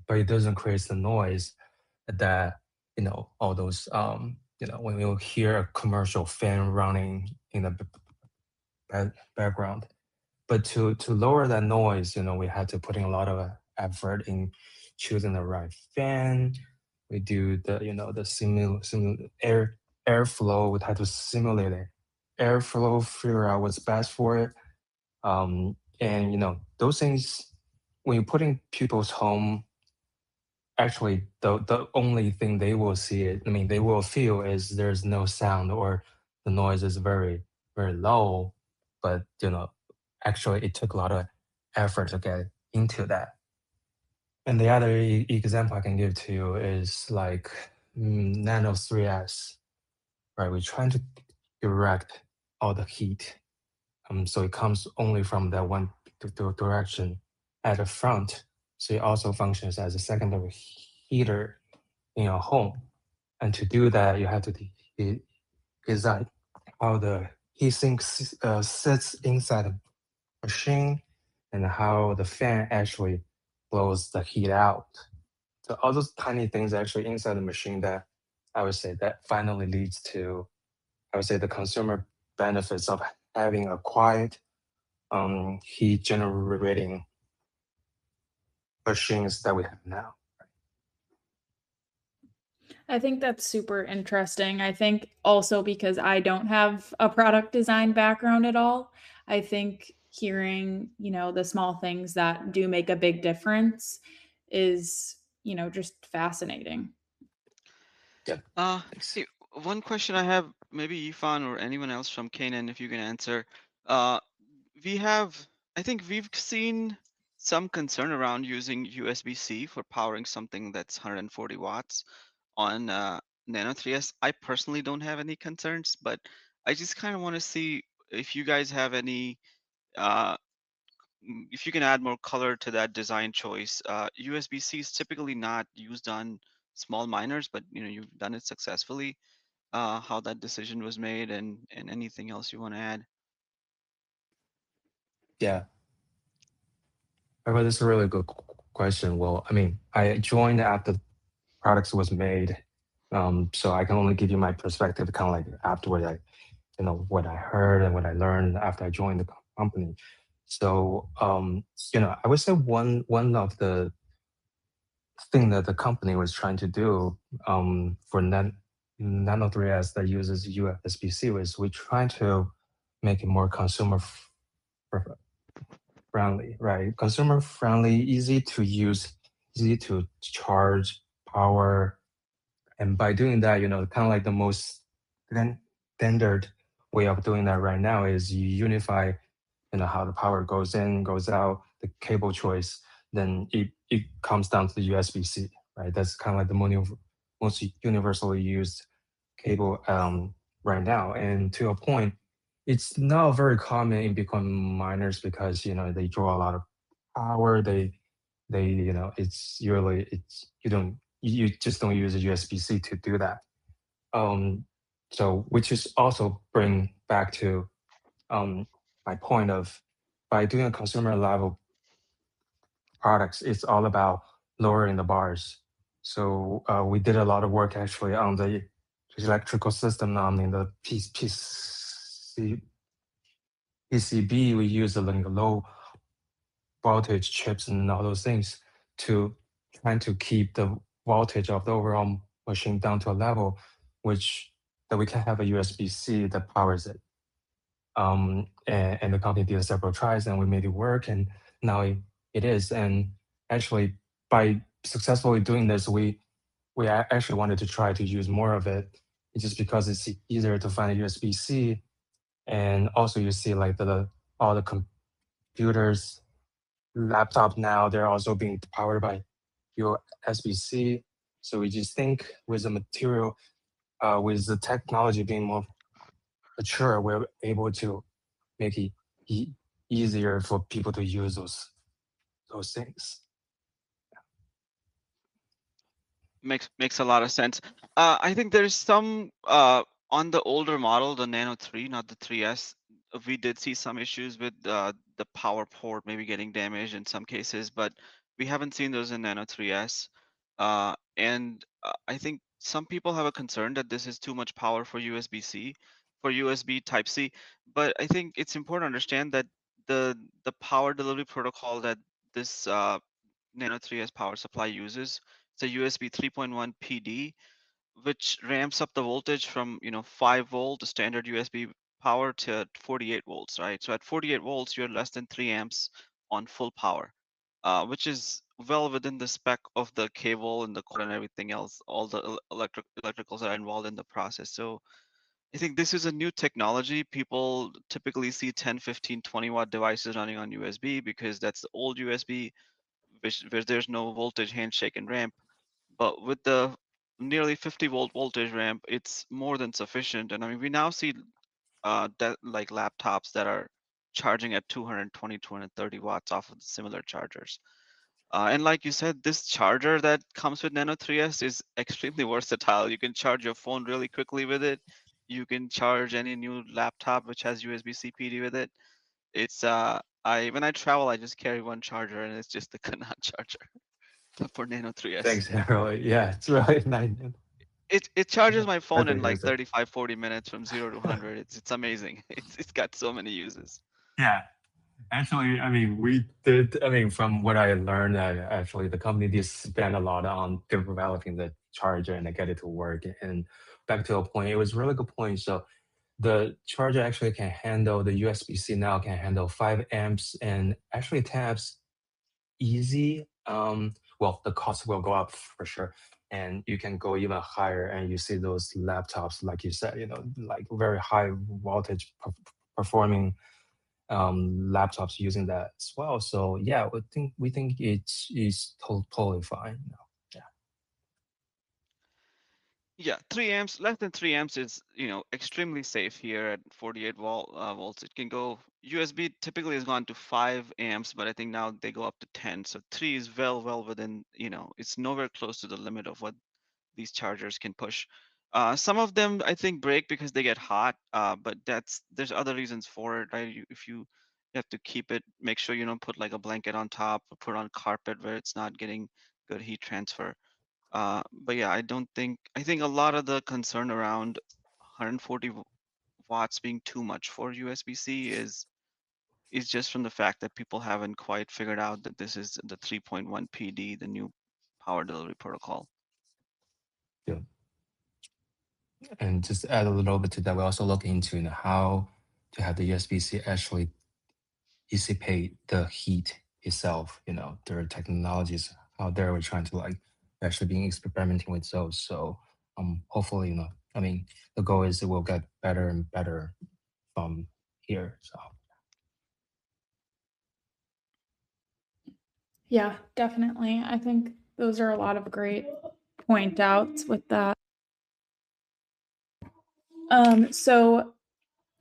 but it doesn't create the noise that all those when you hear a commercial fan running in the background. But to lower that noise, we had to put in a lot of effort in choosing the right fan. We do the airflow. We had to simulate it. Airflow, figure out what's best for it. And those things, when you put in people's home, actually the only thing they will see it, I mean, they will feel is there's no sound or the noise is very, very low. But actually it took a lot of effort to get into that. And the other example I can give to you is like Nano 3S, right? We're trying to direct all the heat. So it comes only from that one direction at the front. So it also functions as a secondary heater in your home. And to do that, you have to design how the heatsink sits inside the machine and how the fan actually blows the heat out. So all those tiny things actually inside the machine that I would say that finally leads to, I would say, the consumer benefits of having a quiet heat generating machines that we have now. I think that's super interesting. I think also because I don't have a product design background at all, I think hearing, the small things that do make a big difference is, just fascinating. Yeah. Hey, one question I have, maybe Yifan or anyone else from Canaan, if you can answer. I think we've seen some concern around using USB-C for powering something that's 140 watts on Nano 3S. I personally don't have any concerns, but I just kind of want to see if you guys have any, if you can add more color to that design choice. USB-C is typically not used on small miners, but you've done it successfully. How that decision was made and anything else you want to add. Yeah. Well, that's a really good question. Well, I mean, I joined after the products was made, so I can only give you my perspective, kind of like afterward, what I heard and what I learned after I joined the company. So, I would say one of the thing that the company was trying to do for Nano 3S that uses USB-C was we trying to make it more consumer friendly, right? Consumer friendly, easy to use, easy to charge, power. And by doing that, kind of like the most standard way of doing that right now is you unify, how the power goes in, goes out, the cable choice, then it comes down to the USB-C, right? That's kind of like the most universally used cable right now. And to a point, it's not very common in Bitcoin miners because they draw a lot of power. They it's usually you just don't use a USB-C to do that. So which is also bring back to my point of by doing a consumer level products, it's all about lowering the bars. So we did a lot of work actually on the electrical system in the PCB. We use the low voltage chips and all those things to trying to keep the voltage of the overall machine down to a level which that we can have a USB-C that powers it. And the company did several tries and we made it work and now it is. And actually by successfully doing this, we actually wanted to try to use more of it just because it's easier to find a USB-C. And also you see like all the computers, laptop now, they're also being powered by USB-C. So we just think with the material, with the technology being more mature, we're able to make it easier for people to use those things. Makes a lot of sense. I think there's some on the older model, the Nano 3, not the 3S. We did see some issues with the power port maybe getting damaged in some cases, but we haven't seen those in Nano 3S. And I think some people have a concern that this is too much power for USB-C, for USB Type-C, but I think it's important to understand that the power delivery protocol that this Nano 3S power supply uses, it's a USB 3.1 PD, which ramps up the voltage from 5 volt standard USB power to 48 volts, right? So at 48 volts, you're less than 3 amps on full power, which is well within the spec of the cable and the cord and everything else, all the electricals that are involved in the process. So I think this is a new technology. People typically see 10, 15, 20-watt devices running on USB because that's the old USB, where there's no voltage handshake and ramp. But with the nearly 50-volt voltage ramp, it's more than sufficient. And I mean, we now see that like laptops that are charging at 220, 230 watts off of the similar chargers. And like you said, this charger that comes with Nano 3S is extremely versatile. You can charge your phone really quickly with it. You can charge any new laptop which has USB-C PD with it. It's when I travel, I just carry one charger, and it's just the Canaan charger for Nano 3S. Thanks, Harold. Yeah, it's really nice. It charges my phone in Perfect like answer. 35, 40 minutes from 0 to 100. It's amazing. It's got so many uses. Yeah, actually, I mean, we did. I mean, from what I learned, actually the company did spend a lot on developing the charger and get it to work. And back to a point, it was a really good point. So the charger actually can handle the USB-C now can handle 5 amps and actually 10 amps easy. Well, the cost will go up for sure, and you can go even higher. And you see those laptops, like you said, like very high voltage performing laptops using that as well. So yeah, we think it's is totally fine. Yeah. Yeah, 3 amps, less than 3 amps is, extremely safe here at 48 volts. It can go, USB typically has gone to 5 amps, but I think now they go up to 10. So 3 is well within, it's nowhere close to the limit of what these chargers can push. Some of them I think break because they get hot, but there's other reasons for it, right? If you have to keep it, make sure you don't put like a blanket on top or put on carpet where it's not getting good heat transfer. But yeah, I think a lot of the concern around 140 watts being too much for USB-C is just from the fact that people haven't quite figured out that this is the 3.1 PD, the new power delivery protocol. Yeah. And just add a little bit to that, we also look into how to have the USB-C actually dissipate the heat itself. There are technologies out there we're trying to like actually being experimenting with those. So hopefully, I mean, the goal is it will get better and better from here. So Yeah, definitely. I think those are a lot of great point outs with that. So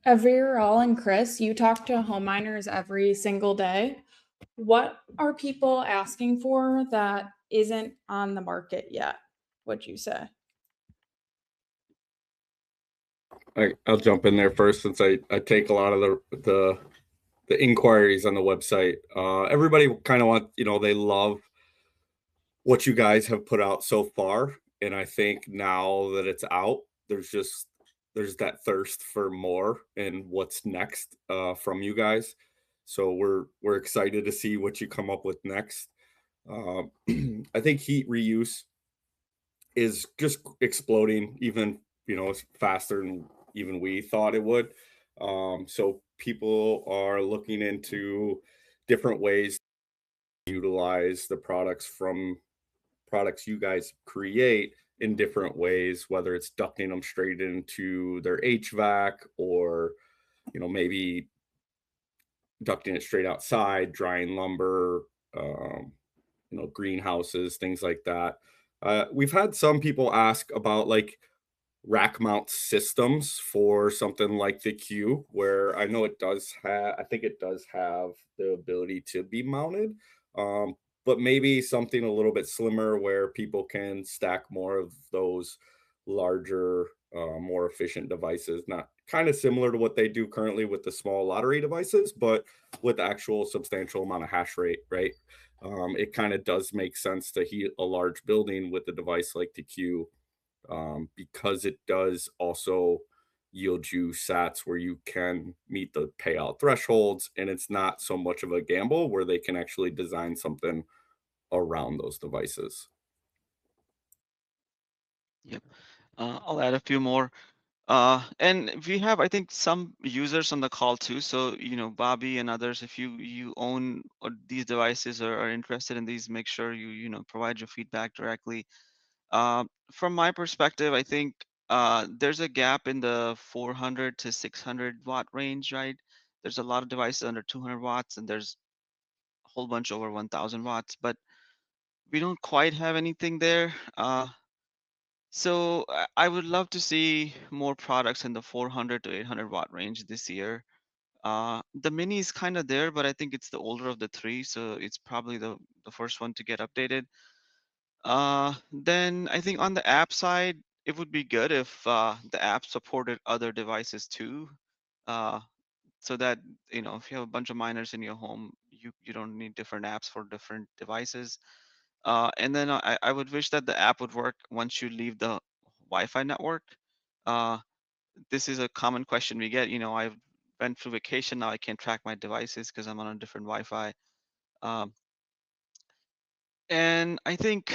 Aviral and Chris, you talk to home miners every single day. What are people asking for that isn't on the market yet, would you say? I'll jump in there first since I take a lot of the inquiries on the website. Everybody kind of they love what you guys have put out so far, and I think now that it's out, there's that thirst for more and what's next from you guys. So we're excited to see what you come up with next. I think heat reuse is just exploding even faster than even we thought it would. So people are looking into different ways to utilize the products you guys create in different ways, whether it's ducting them straight into their HVAC or maybe ducting it straight outside, drying lumber, greenhouses, things like that. We've had some people ask about like rack mount systems for something like the Q, where I know I think it does have the ability to be mounted. But maybe something a little bit slimmer where people can stack more of those larger, more efficient devices, not kind of similar to what they do currently with the small lottery devices, but with actual substantial amount of hash rate, right? It kind of does make sense to heat a large building with a device like the Q because it does also yield you sats where you can meet the payout thresholds, and it's not so much of a gamble where they can actually design something around those devices. Yep. I'll add a few more. And we have, I think, some users on the call too. So, Bobby and others, if you own these devices or are interested in these, make sure you provide your feedback directly. From my perspective, I think there's a gap in the 400 to 600 watt range, right? There's a lot of devices under 200 watts, and there's a whole bunch over 1,000 watts, but we don't quite have anything there. So I would love to see more products in the 400 to 800 watt range this year. The mini is kind of there, but I think it's the older of the three, so it's probably the first one to get updated. Then I think on the app side, it would be good if the app supported other devices too, uh, so that if you have a bunch of miners in your home, you don't need different apps for different devices. And then I would wish that the app would work once you leave the Wi-Fi network. Uh, this is a common question we get. I've went through vacation, now I can't track my devices because I'm on a different Wi-Fi. Um, and I think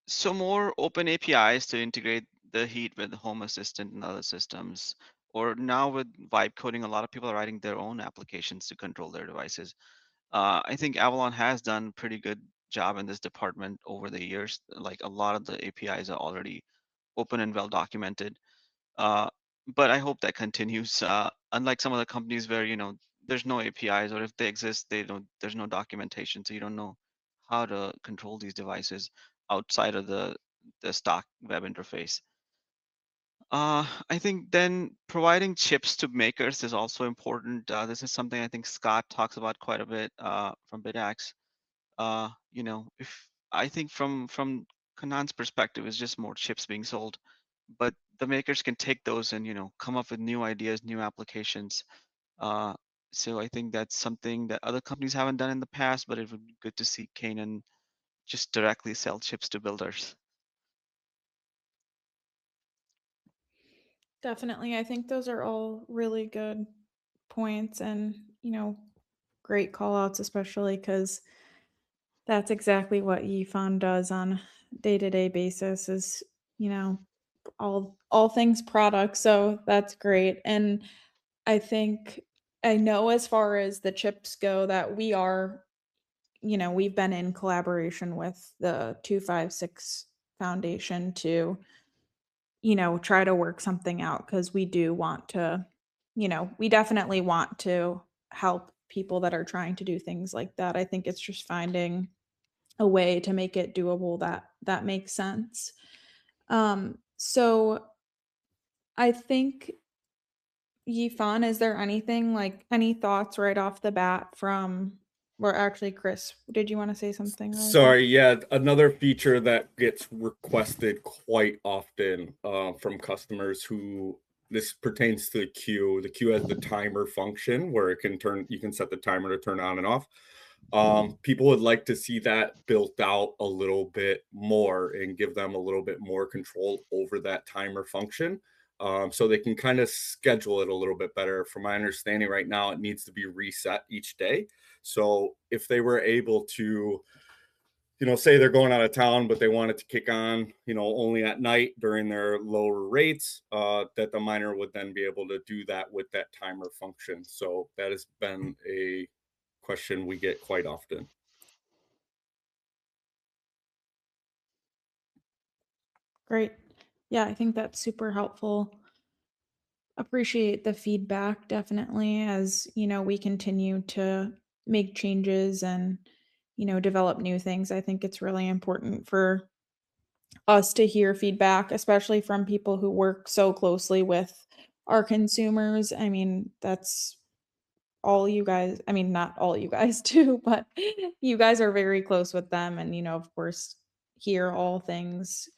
some more open APIs to integrate the Heat with the Home Assistant and other systems. Or now with vibe coding, a lot of people are writing their own applications to control their devices. I think Avalon has done pretty good job in this department over the years. Like a lot of the APIs are already open and well documented. Uh, but I hope that continues. Unlike some other companies where there's no APIs, or if they exist, there's no documentation, so you don't know how to control these devices outside of the stock web interface. I think then providing chips to makers is also important. This is something I think Scott talks about quite a bit from BitAxe. If I think from Kanan's perspective, it's just more chips being sold, but the makers can take those and come up with new ideas, new applications. Uh, so I think that's something that other companies haven't done in the past, but it would be good to see Canaan just directly sell chips to builders. Definitely. I think those are all really good points and, great call outs, especially because that's exactly what YFON does on a day-to-day basis is, all things product. So that's great. And I know as far as the chips go that we've been in collaboration with the 256 Foundation to try to work something out because we do want to, we definitely want to help people that are trying to do things like that. I think it's just finding a way to make it doable that makes sense. So I think Yifan, is there anything like any thoughts right off the bat from or actually Chris, did you want to say something really quick? Sorry, yeah, another feature that gets requested quite often from customers who this pertains to the queue. The queue has the timer function where you can set the timer to turn on and off. People would like to see that built out a little bit more and give them a little bit more control over that timer function. So they can kind of schedule it a little bit better. From my understanding right now, it needs to be reset each day. So if they were able to, say they're going out of town, but they want it to kick on, only at night during their lower rates, that the miner would then be able to do that with that timer function. So that has been a question we get quite often. Great. Yeah, I think that's super helpful. Appreciate the feedback definitely as, we continue to make changes and, develop new things. I think it's really important for us to hear feedback, especially from people who work so closely with our consumers. I mean, that's all you guys, I mean, not all you guys do, but you guys are very close with them and, of course, hear all things,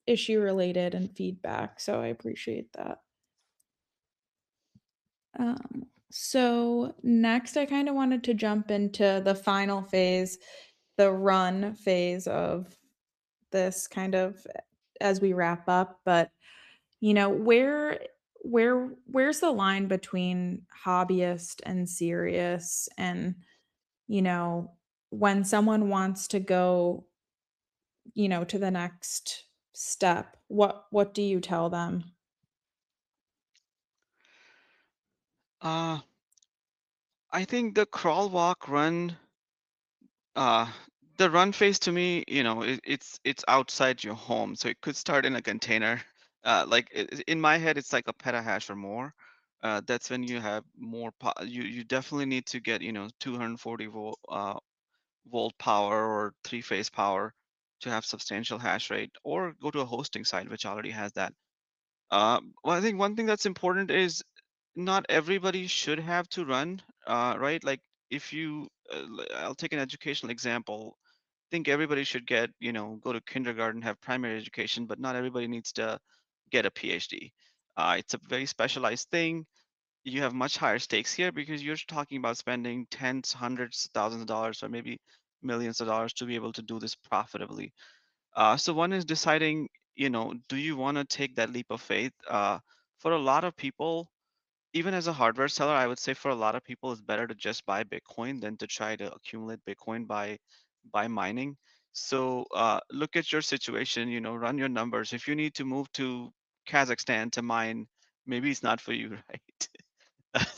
issue related and feedback. So I appreciate that. So next, I kind of wanted to jump into the final phase, the run phase of this kind of as we wrap up, but you know, where's the line between hobbyist and serious? And, you know, when someone wants to go, you know, to the next step, what do you tell them? Uh, I think the crawl, walk, run, uh, the run phase to me, it's outside your home, so it could start in a container. In my head, it's like a petahash or more. That's when you have more. You definitely need to get 240 volt power or three-phase power to have substantial hash rate, or go to a hosting site which already has that. Well, I think one thing that's important is not everybody should have to run, right? Like if you, I'll take an educational example. I think everybody should go to kindergarten, have primary education, but not everybody needs to get a PhD. It's a very specialized thing. You have much higher stakes here because you're talking about spending tens, hundreds, thousands of dollars, or maybe millions of dollars to be able to do this profitably. So one is deciding, do you want to take that leap of faith? For a lot of people, even as a hardware seller, I would say for a lot of people, it's better to just buy Bitcoin than to try to accumulate Bitcoin by mining. So look at your situation, run your numbers. If you need to move to Kazakhstan to mine, maybe it's not for you, right?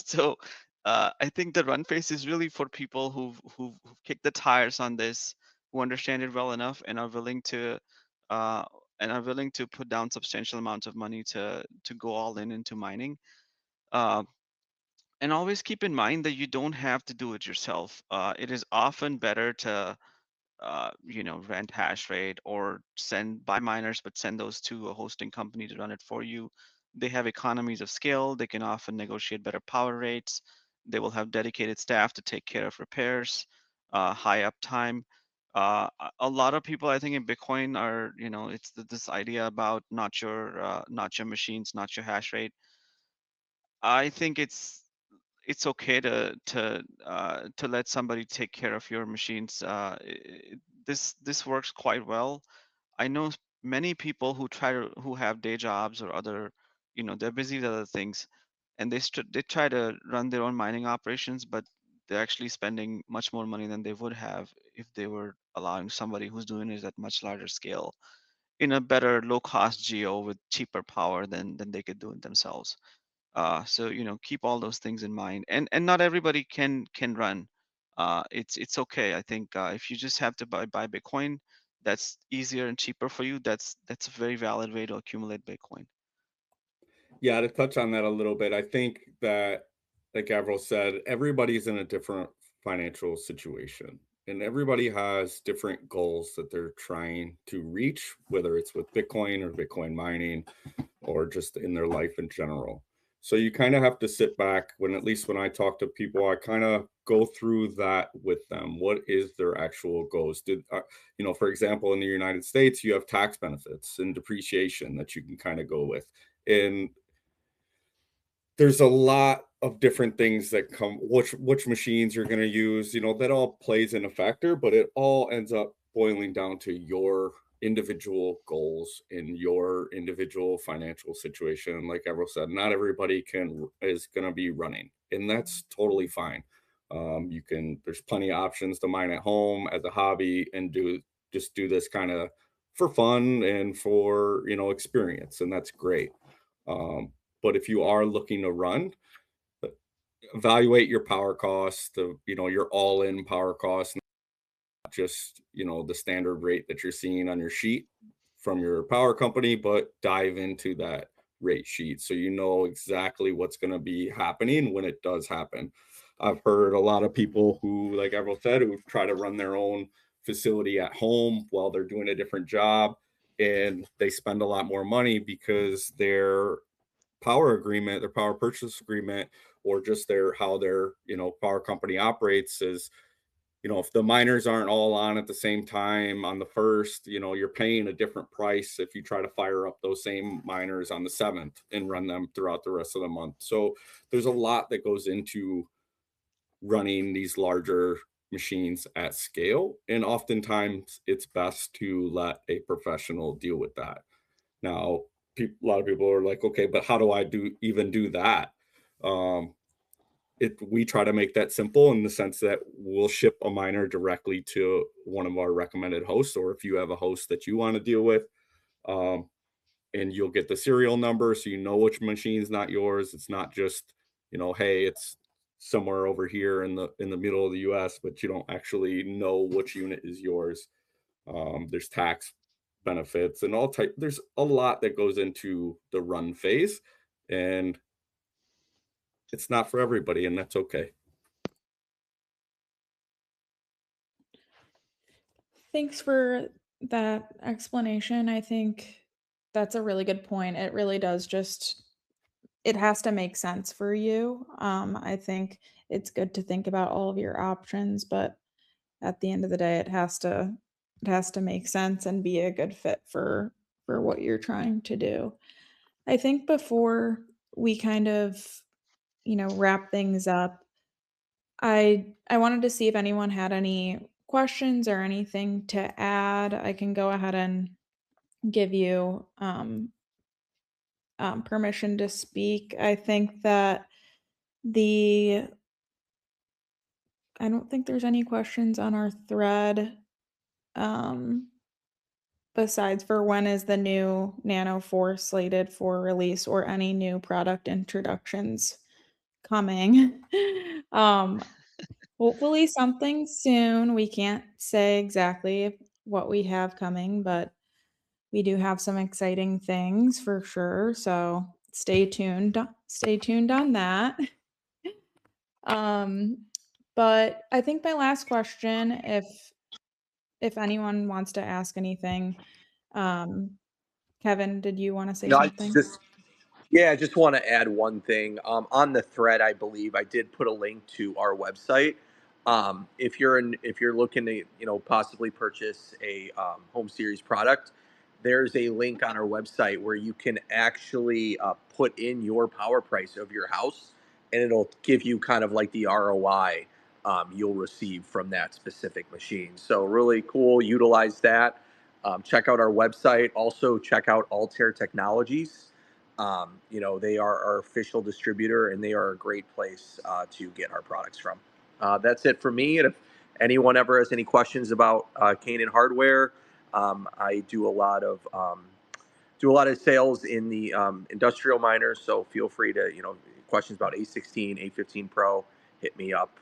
So I think the run phase is really for people who've kicked the tires on this, who understand it well enough uh, and are willing to put down substantial amounts of money to go all in into mining. Uh, and always keep in mind that you don't have to do it yourself. It is often better to rent hash rate or buy miners, but send those to a hosting company to run it for you. They have economies of scale. They can often negotiate better power rates. They will have dedicated staff to take care of repairs, high uptime. A lot of people, I think, in Bitcoin are, it's this idea about not your machines, not your hash rate. I think it's okay to let somebody take care of your machines. This works quite well. I know many people who have day jobs or other, they're busy with other things, and they try to run their own mining operations, but they're actually spending much more money than they would have if they were allowing somebody who's doing it at much larger scale in a better low cost geo with cheaper power than they could do it themselves. So keep all those things in mind, and not everybody can run. It's okay. I think if you just have to buy Bitcoin, that's easier and cheaper for you. That's a very valid way to accumulate Bitcoin. Yeah, to touch on that a little bit, I think that, like Avril said, everybody's in a different financial situation and everybody has different goals that they're trying to reach, whether it's with Bitcoin or Bitcoin mining or just in their life in general. So you kind of have to sit back at least when I talk to people, I kind of go through that with them. What is their actual goals? For example, in the United States, you have tax benefits and depreciation that you can kind of go with. And there's a lot of different things that come, which machines you're going to use, that all plays in a factor, but it all ends up boiling down to your individual goals in your individual financial situation. Like Everett said, not everybody is going to be running, and that's totally fine. There's plenty of options to mine at home as a hobby and do this kind of for fun and for experience, and that's great. um, but if you are looking to run, evaluate your power costs, your all-in power costs, not just, the standard rate that you're seeing on your sheet from your power company, but dive into that rate sheet so you know exactly what's going to be happening when it does happen. I've heard a lot of people who, like Avril said, who try to run their own facility at home while they're doing a different job, and they spend a lot more money because their power purchase agreement, or just how their power company operates is, if the miners aren't all on at the same time on the first, you're paying a different price if you try to fire up those same miners on the 7th and run them throughout the rest of the month. So there's a lot that goes into running these larger machines at scale, and oftentimes it's best to let a professional deal with that. Now, a lot of people are like, okay, but how do I even do that? Um, we try to make that simple in the sense that we'll ship a miner directly to one of our recommended hosts, or if you have a host that you want to deal with, um, and you'll get the serial number so you know which machine's not yours. It's not just, hey, it's somewhere over here in the middle of the US, but you don't actually know which unit is yours. There's tax benefits and there's a lot that goes into the run phase, and it's not for everybody, and that's okay. Thanks for that explanation. I think that's a really good point. It really does it has to make sense for you. I think it's good to think about all of your options, but at the end of the day, it has to make sense and be a good fit for what you're trying to do. I think before we kind of, wrap things up, I wanted to see if anyone had any questions or anything to add. I can go ahead and give you permission to speak. The I don't think there's any questions on our thread. Um, besides for when is the new Nano 4 slated for release or any new product introductions coming. um, hopefully something soon. We can't say exactly what we have coming, but we do have some exciting things for sure. So stay tuned. Stay tuned on that. Um, but I think my last question, if anyone wants to ask anything, um, Kevin, did you want to say No, I something? just Yeah, I just want to add one thing. On the thread, I believe I did put a link to our website. If you're looking to possibly purchase a home series product, there's a link on our website where you can actually put in your power price of your house, and it'll give you kind of like the ROI you'll receive from that specific machine. So really cool. Utilize that. Check out our website. Also check out Altair Technologies. They are our official distributor, and they are a great place to get our products from. That's it for me. And if anyone ever has any questions about Canaan hardware, I do a lot of sales in the industrial miners. So feel free to questions about A16, A15 Pro, hit me up.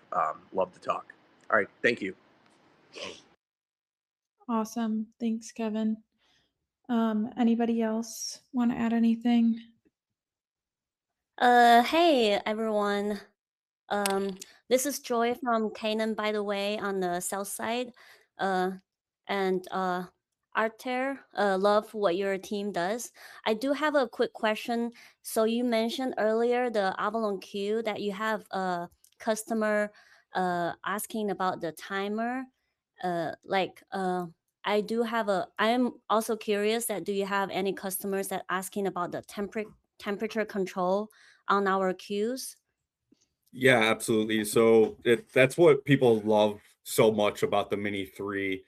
Love to talk. All right, thank you. Awesome. Thanks, Kevin. Anybody else want to add anything? Hey everyone. This is Joy from Canaan, by the way, on the south side. Uh, and Arter, love what your team does. I do have a quick question. So you mentioned earlier the Avalon Q that you have a customer asking about the timer. Like I do have I am also curious that do you have any customers that asking about the temperature control on our queues? Yeah, absolutely. So that's what people love so much about the Mini 3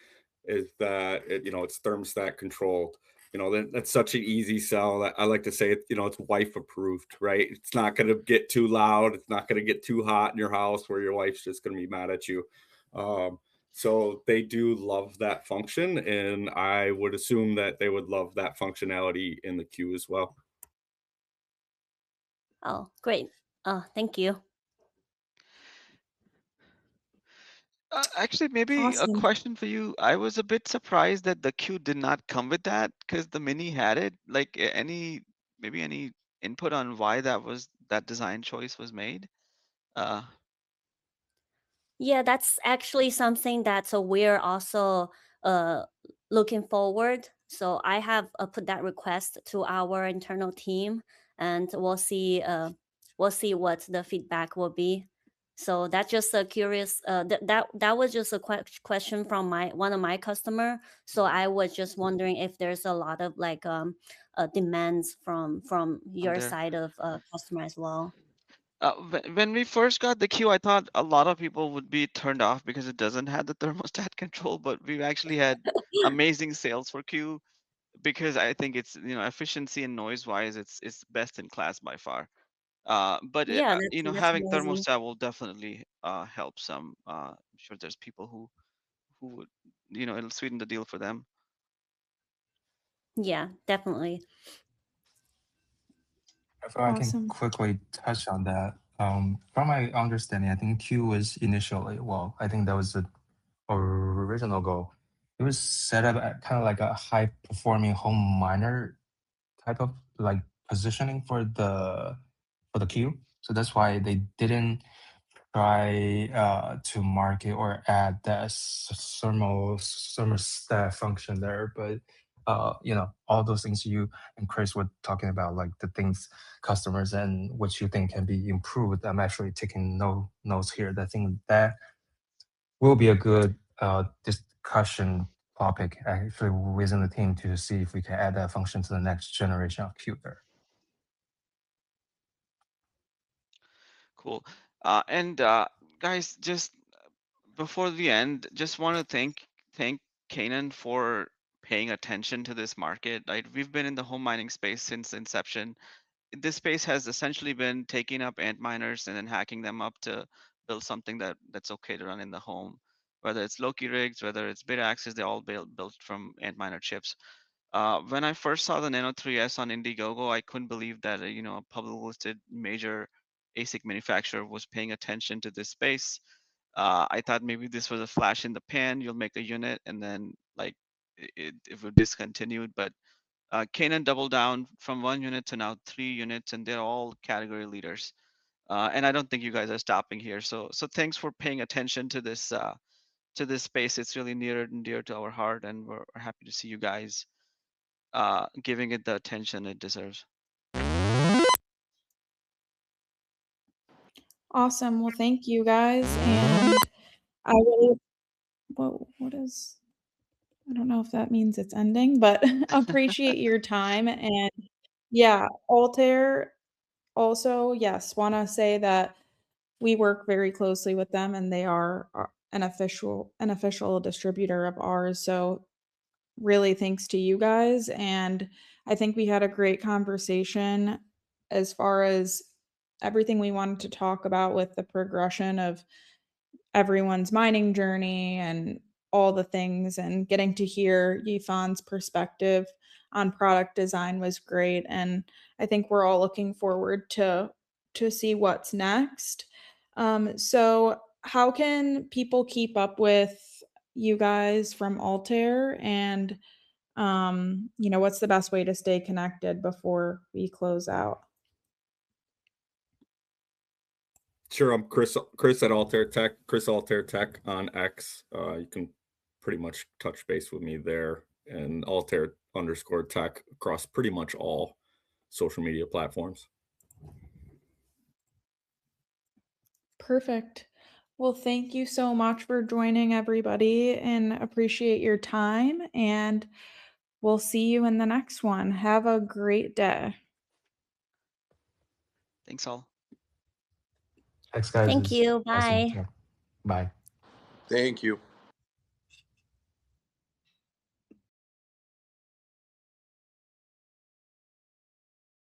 is that it's thermostat controlled. That's such an easy sell. That I like to say it's wife approved, right? It's not going to get too loud. It's not going to get too hot in your house where your wife's just going to be mad at you. Um, so they do love that function, and I would assume that they would love that functionality in the queue as well. Oh, great. Thank you. Actually, maybe a Awesome. question for you. I was a bit surprised that the Q did not come with that because the Mini had it. Like maybe any input on why that design choice was made? Uh, Yeah, that's actually something that so we're also uh looking forward. So I have put that request to our internal team, and we'll see what the feedback will be. So that's just a curious that was just a question from my one of my customer. So I was just wondering if there's a lot of like demands from on your there. side of customer as well. When we first got the Q, I thought a lot of people would be turned off because it doesn't have the thermostat control, but we've actually had amazing sales for Q. because I think it's, efficiency and noise wise, it's best in class by far. But Yeah, that's having amazing. thermostat will definitely help some. I'm sure there's people who would, it'll sweeten the deal for them. Yeah, definitely. If I can Awesome. quickly touch on that, from my understanding, I think Q was initially, well, I think that was the original goal. It was set up at kind of like a high performing home miner type of like positioning for the Q. So that's why they didn't try to market or add that thermostat function there. But all those things you and Chris were talking about, like the things customers and what you think can be improved. I'm actually taking notes here. I think that will be a good discussion topic actually within the team to see if we can add that function to the next generation of Q there. Cool. And guys, just before the end, just want to thank Canaan for paying attention to this market. Right, we've been in the home mining space since inception. This space has essentially been taking up ant miners and then hacking them up to build something that's okay to run in the home. Whether it's Loki rigs, whether it's bit axes, they all built from ant miner chips. When I first saw the Nano 3S on Indiegogo, I couldn't believe that a publicly listed major ASIC manufacturer was paying attention to this space. I thought maybe this was a flash in the pan. You'll make a unit and then like it would discontinued, but Canaan doubled down from 1 unit to now 3 units, and they're all category leaders. And I don't think you guys are stopping here. So thanks for paying attention to this space. It's really near and dear to our heart, and we're happy to see you guys giving it the attention it deserves. Awesome. Well, thank you guys. And I really, what is, I don't know if that means it's ending, but appreciate your time. And yeah, Altair also, yes, want to say that we work very closely with them and they are an official distributor of ours. So really thanks to you guys. And I think we had a great conversation as far as everything we wanted to talk about with the progression of everyone's mining journey and all the things, and getting to hear Yifan's perspective on product design was great. And I think we're all looking forward to see what's next. So how can people keep up with you guys from Altair, and what's the best way to stay connected before we close out? Sure, I'm Chris at Altair Tech, Chris Altair Tech on X. You can pretty much touch base with me there, and Altair_Tech across pretty much all social media platforms. Perfect. Well, thank you so much for joining, everybody, and appreciate your time. And we'll see you in the next one. Have a great day. Thanks all. Thanks, guys. Thank It's you. awesome. Bye. Yeah. Bye. Thank you.